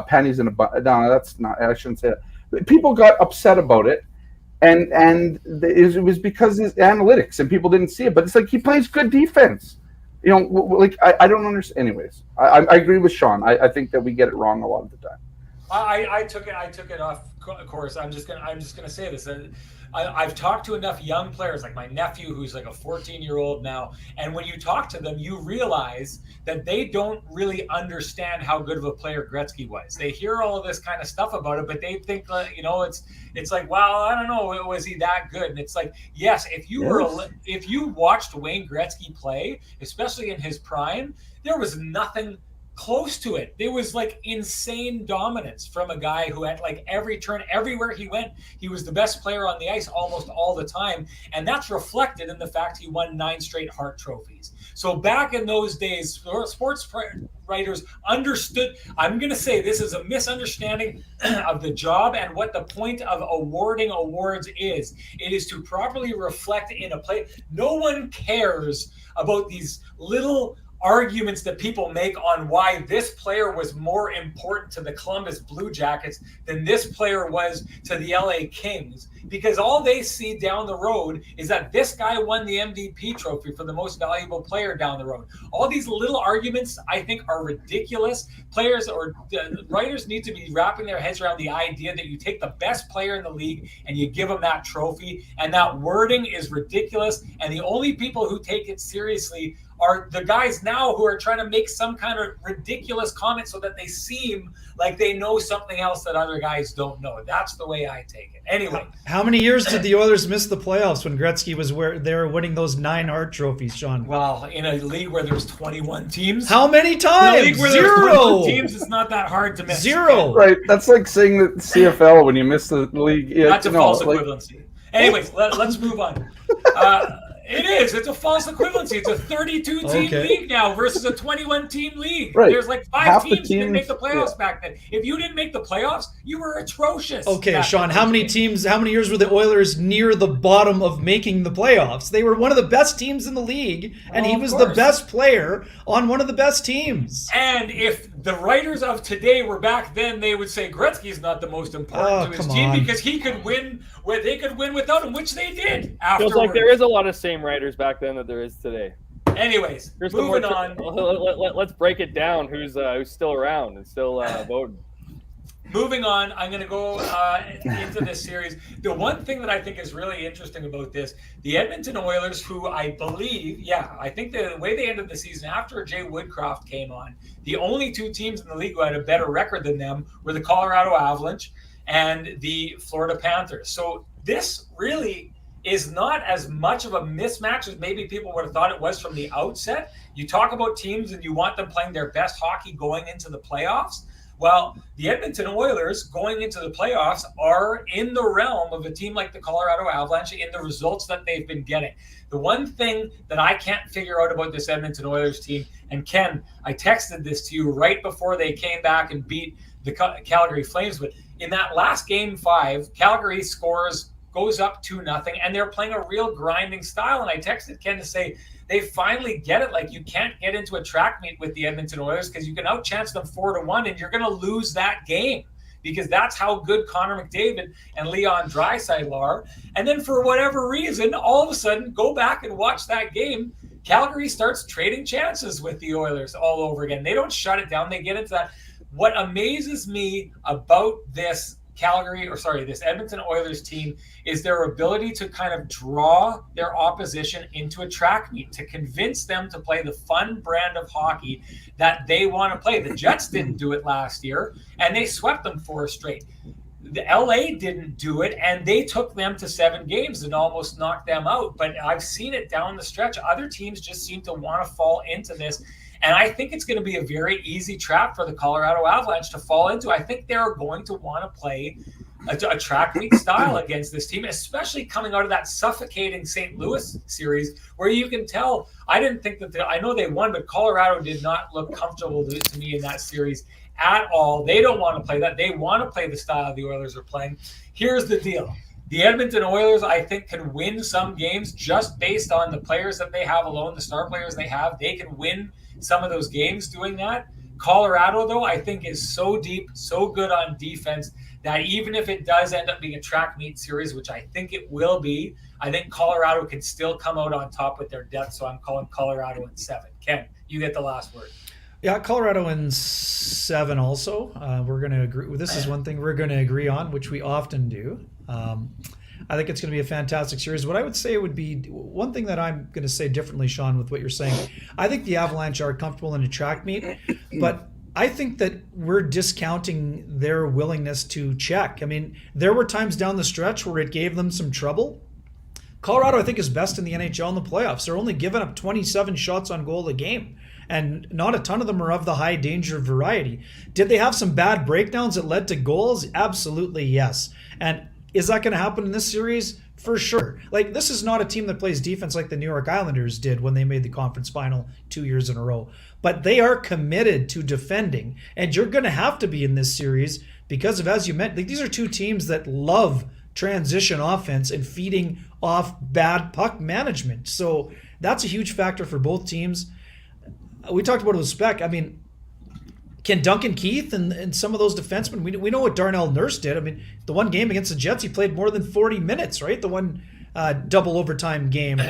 S5: panties in a butt. No, that's not. I shouldn't say that. People got upset about it. And it was because his analytics and people didn't see it. But it's like he plays good defense. I don't understand. Anyways, I agree with Sean. I think that we get it wrong a lot of the time.
S1: I took it off course. I'm just gonna say this. I've talked to enough young players, like my nephew, who's like a 14-year-old now, and when you talk to them, you realize that they don't really understand how good of a player Gretzky was. They hear all of this kind of stuff about it, but they think, it's like, well, I don't know, was he that good? And it's like, yes, if you watched Wayne Gretzky play, especially in his prime, there was nothing close to it. There was like insane dominance from a guy who had like every turn, everywhere he went, he was the best player on the ice almost all the time. And that's reflected in the fact he won 9 straight Hart trophies. So back in those days, sports writers understood. I'm going to say this is a misunderstanding of the job and what the point of awarding awards is. It is to properly reflect in a play. No one cares about these little arguments that people make on why this player was more important to the Columbus Blue Jackets than this player was to the LA Kings, because all they see down the road is that this guy won the MVP trophy for the most valuable player down the road. All these little arguments, I think, are ridiculous. Players or writers need to be wrapping their heads around the idea that you take the best player in the league and you give him that trophy, and that wording is ridiculous, and the only people who take it seriously are the guys now who are trying to make some kind of ridiculous comment so that they seem like they know something else that other guys don't know. That's the way I take it. Anyway.
S2: How many years did the Oilers miss the playoffs when Gretzky was where they were winning those 9 Hart trophies, Sean?
S1: Well, in a league where there's 21 teams.
S2: How many times?
S1: In a league where there's 21 teams, it's not that hard to miss.
S2: 0.
S5: Right. That's like saying that CFL when you miss the league.
S1: That's a false equivalency. Anyways, let's move on. It is. It's a false equivalency. It's a 32-team league now versus a 21-team league.
S5: Right.
S1: There's like 5 teams that didn't make the playoffs back then. If you didn't make the playoffs, you were atrocious.
S2: Okay, Sean, how many years were the Oilers near the bottom of making the playoffs? They were one of the best teams in the league, and he was the best player on one of the best teams.
S1: And if the writers of today were back then, they would say Gretzky's not the most important to his team because he could win where they could win without him, which they did afterwards.
S4: Feels like there is a lot of same writers back then that there is today.
S1: Anyways, moving on.
S4: Let's break it down. Who's still around and still voting?
S1: Moving on, I'm going to go into this series. The one thing that I think is really interesting about this, the Edmonton Oilers, who I believe, I think the way they ended the season after Jay Woodcroft came on, the only 2 teams in the league who had a better record than them were the Colorado Avalanche and the Florida Panthers. So this really is not as much of a mismatch as maybe people would have thought it was from the outset. You talk about teams and you want them playing their best hockey going into the playoffs. Well, the Edmonton Oilers going into the playoffs are in the realm of a team like the Colorado Avalanche in the results that they've been getting. The one thing that I can't figure out about this Edmonton Oilers team, and Ken, I texted this to you right before they came back and beat the Calgary Flames, but in that last game 5, Calgary goes up 2-0, and they're playing a real grinding style. And I texted Ken to say, they finally get it. Like, you can't get into a track meet with the Edmonton Oilers because you can outchance them 4-1, and you're going to lose that game because that's how good Connor McDavid and Leon Draisaitl are. And then for whatever reason, all of a sudden, go back and watch that game. Calgary starts trading chances with the Oilers all over again. They don't shut it down. They get into that. What amazes me about this this Edmonton Oilers team is their ability to kind of draw their opposition into a track meet, to convince them to play the fun brand of hockey that they want to play. The Jets didn't do it last year, and they swept them 4 straight. The LA didn't do it, and they took them to 7 games and almost knocked them out. But I've seen it down the stretch. Other teams just seem to want to fall into this. And I think it's going to be a very easy trap for the Colorado Avalanche to fall into. I think they're going to want to play a track meet style against this team, especially coming out of that suffocating St. Louis series where you can tell, I didn't think that I know they won, but Colorado did not look comfortable to me in that series at all. They don't want to play that. They want to play the style the Oilers are playing. Here's the deal. The Edmonton Oilers, I think, can win some games just based on the players that they have alone, the star players they have. They can win some of those games doing that. Colorado, though, I think is so deep, so good on defense that even if it does end up being a track meet series, which I think it will be, I think Colorado can still come out on top with their depth. So I'm calling Colorado in 7. Ken, you get the last word.
S2: Yeah, Colorado in 7 also. We're going to agree. This is one thing we're going to agree on, which we often do. I think it's going to be a fantastic series. What I would say would be one thing that I'm going to say differently, Sean, with what you're saying. I think the Avalanche are comfortable in a track meet, but I think that we're discounting their willingness to check. I mean, there were times down the stretch where it gave them some trouble. Colorado, I think, is best in the NHL in the playoffs. They're only giving up 27 shots on goal a game, and not a ton of them are of the high danger variety. Did they have some bad breakdowns that led to goals? Absolutely, yes. And is that going to happen in this series? For sure. Like, this is not a team that plays defense like the New York Islanders did when they made the conference final 2 years in a row. But they are committed to defending, and you're going to have to be in this series because of, as you mentioned, these are two teams that love transition offense and feeding off bad puck management. So that's a huge factor for both teams. We talked about it with Spec. I mean, can Duncan Keith and some of those defensemen, we know what Darnell Nurse did. I mean, the one game against the Jets, he played more than 40 minutes, right? The one double overtime game.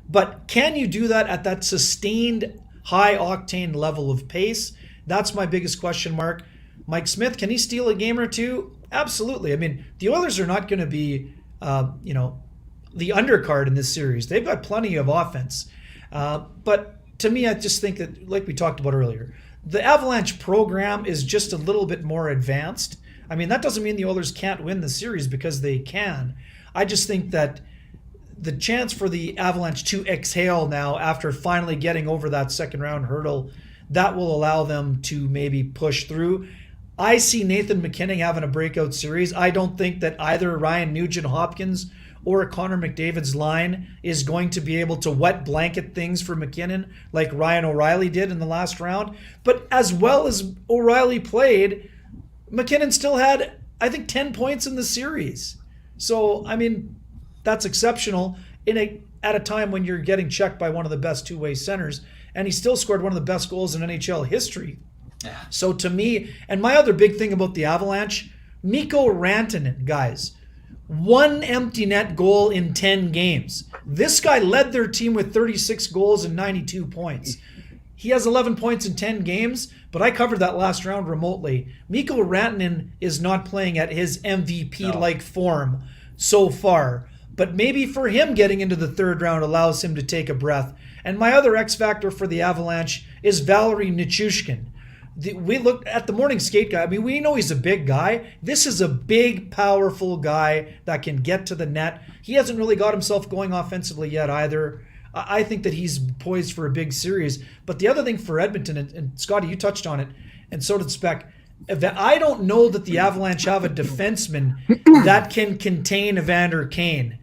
S2: But can you do that at that sustained high octane level of pace? That's my biggest question mark. Mike Smith, can he steal a game or two? Absolutely. I mean, the Oilers are not going to be, the undercard in this series. They've got plenty of offense. But to me, I just think that, like we talked about earlier, the Avalanche program is just a little bit more advanced. I mean, that doesn't mean the Oilers can't win the series, because they can. I just think that the chance for the Avalanche to exhale now after finally getting over that second round hurdle, that will allow them to maybe push through. I see Nathan McKinnon having a breakout series. I don't think that either Ryan Nugent-Hopkins or Connor McDavid's line is going to be able to wet blanket things for McKinnon like Ryan O'Reilly did in the last round. But as well as O'Reilly played, McKinnon still had, I think, 10 points in the series. So, I mean, that's exceptional at a time when you're getting checked by one of the best two-way centers, and he still scored one of the best goals in NHL history. Yeah. So to me, and my other big thing about the Avalanche, Mikko Rantanen, guys, 1 empty net goal in 10 games. This guy led their team with 36 goals and 92 points. He has 11 points in 10 games, but I covered that last round remotely. Mikko Rantanen is not playing at his MVP-like form so far, but maybe for him getting into the third round allows him to take a breath. And my other X factor for the Avalanche is Valeri Nichushkin. We looked at the morning skate guy. I mean, we know he's a big guy. This is a big, powerful guy that can get to the net. He hasn't really got himself going offensively yet either. I think that he's poised for a big series. But the other thing for Edmonton, and Scotty, you touched on it, and so did Spec, I don't know that the Avalanche have a defenseman that can contain Evander Kane.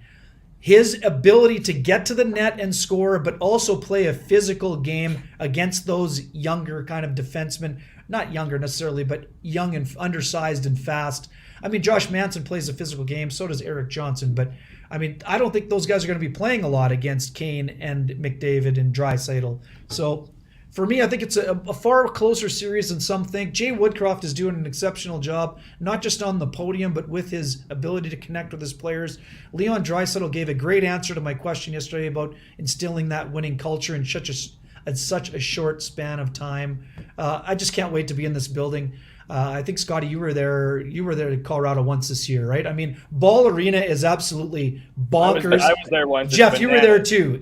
S2: His ability to get to the net and score, but also play a physical game against those younger kind of defensemen, not younger necessarily, but young and undersized and fast. I mean, Josh Manson plays a physical game, so does Eric Johnson, but I mean, I don't think those guys are going to be playing a lot against Kane and McDavid and Draisaitl. So for me, I think it's a far closer series than some think. Jay Woodcroft is doing an exceptional job, not just on the podium, but with his ability to connect with his players. Leon Draisaitl gave a great answer to my question yesterday about instilling that winning culture in such a short span of time. I just can't wait to be in this building. I think Scotty, you were there in Colorado once this year, right? I mean, Ball Arena is absolutely bonkers.
S4: I was there once.
S2: Jeff, you were there too.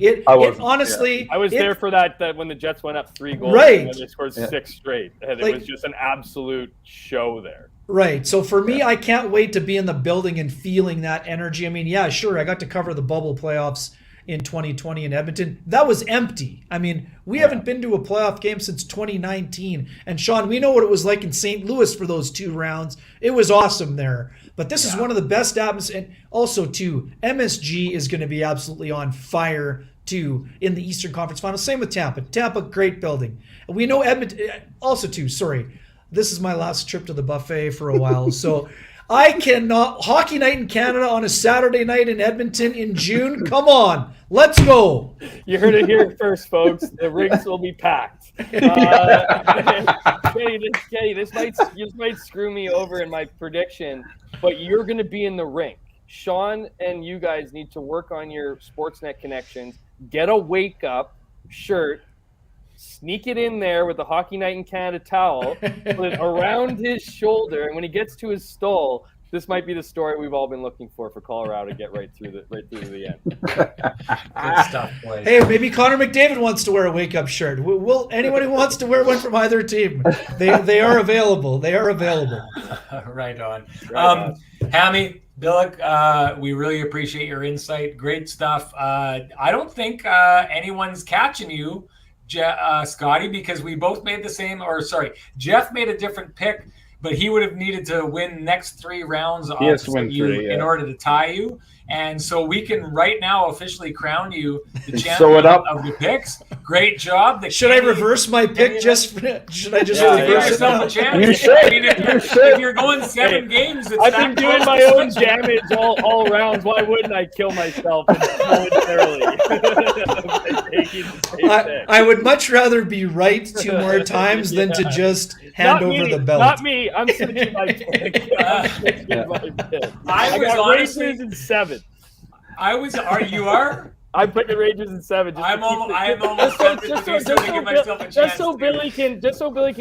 S2: Honestly,
S4: I was there for that when the Jets went up 3 goals,
S2: right,
S4: and then they scored 6 straight, and it was just an absolute show there.
S2: Right. So for me, I can't wait to be in the building and feeling that energy. I mean, yeah, sure, I got to cover the bubble playoffs in 2020 in Edmonton. That was empty. I mean, we haven't been to a playoff game since 2019. And Sean, we know what it was like in St. Louis for those 2 rounds. It was awesome there. But this is one of the best atmospheres. And also, too, MSG is going to be absolutely on fire, too, in the Eastern Conference Finals. Same with Tampa. Tampa, great building. And we know Edmonton, also, too, sorry, this is my last trip to the buffet for a while. So I cannot. Hockey night in Canada on a Saturday night in Edmonton in June. Come on, let's go.
S4: You heard it here first, folks. The rinks will be packed. Kenny, this might screw me over in my prediction, but you're going to be in the rink. Sean and you guys need to work on your Sportsnet connections. Get a wake up shirt. Sneak it in there with the Hockey Night in Canada towel, put it around his shoulder, and when he gets to his stall, this might be the story we've all been looking for Colorado to get right through the end.
S1: Good stuff, boys.
S2: Hey, maybe Connor McDavid wants to wear a wake-up shirt. Anyone who wants to wear one from either team, they are available. They are available.
S1: Right on. Hammy, Billeck, we really appreciate your insight. Great stuff. I don't think anyone's catching you, Scotty, because we both made Jeff made a different pick, but he would have needed to win next 3 rounds in order to tie you. And so we can right now officially crown you the champion of the picks. Great job.
S2: Should I reverse my pick? Should I just reverse
S1: yourself a champion?
S5: You should.
S1: I mean, if you're going 7 games,
S4: I've been doing my own damage all rounds. Why wouldn't I kill myself momentarily?
S2: I would much rather be right 2 more times than to just hand over the belt.
S4: Not me. I'm switching my pick.
S1: I got
S4: Rangers in 7.
S1: You are?
S4: I put the Rangers in 7.
S1: I am almost tempted to give myself a chance.
S4: Just so Billy can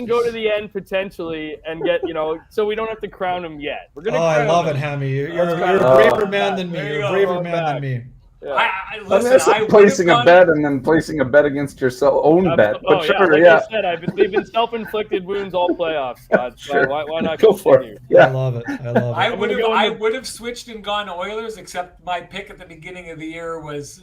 S4: go to the end potentially and get, so we don't have to crown him yet. We're gonna.
S2: I love it, Hammy. You're a braver man than me. You're a braver man than me.
S1: Yeah.
S5: Listen, placing a bet and then placing a bet against your own bet. But
S4: I said, they've been self-inflicted wounds all playoffs, Scott. So why not
S5: go for it?
S2: Yeah. I love it.
S1: I would have switched and gone Oilers, except my pick at the beginning of the year was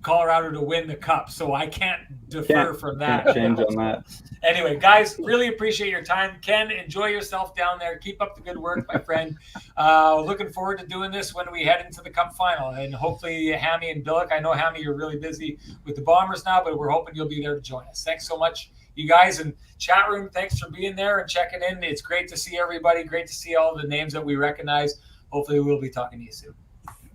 S1: Colorado to win the Cup, so I can't defer from that.
S5: Can't change on that.
S1: Anyway, guys, really appreciate your time. Ken, enjoy yourself down there. Keep up the good work, my friend. Looking forward to doing this when we head into the Cup final, and hopefully Hammy and Billeck. I know, Hammy, you're really busy with the Bombers now, but we're hoping you'll be there to join us. Thanks so much, you guys. And chat room, thanks for being there and checking in. It's great to see everybody. Great to see all the names that we recognize. Hopefully we'll be talking to you soon.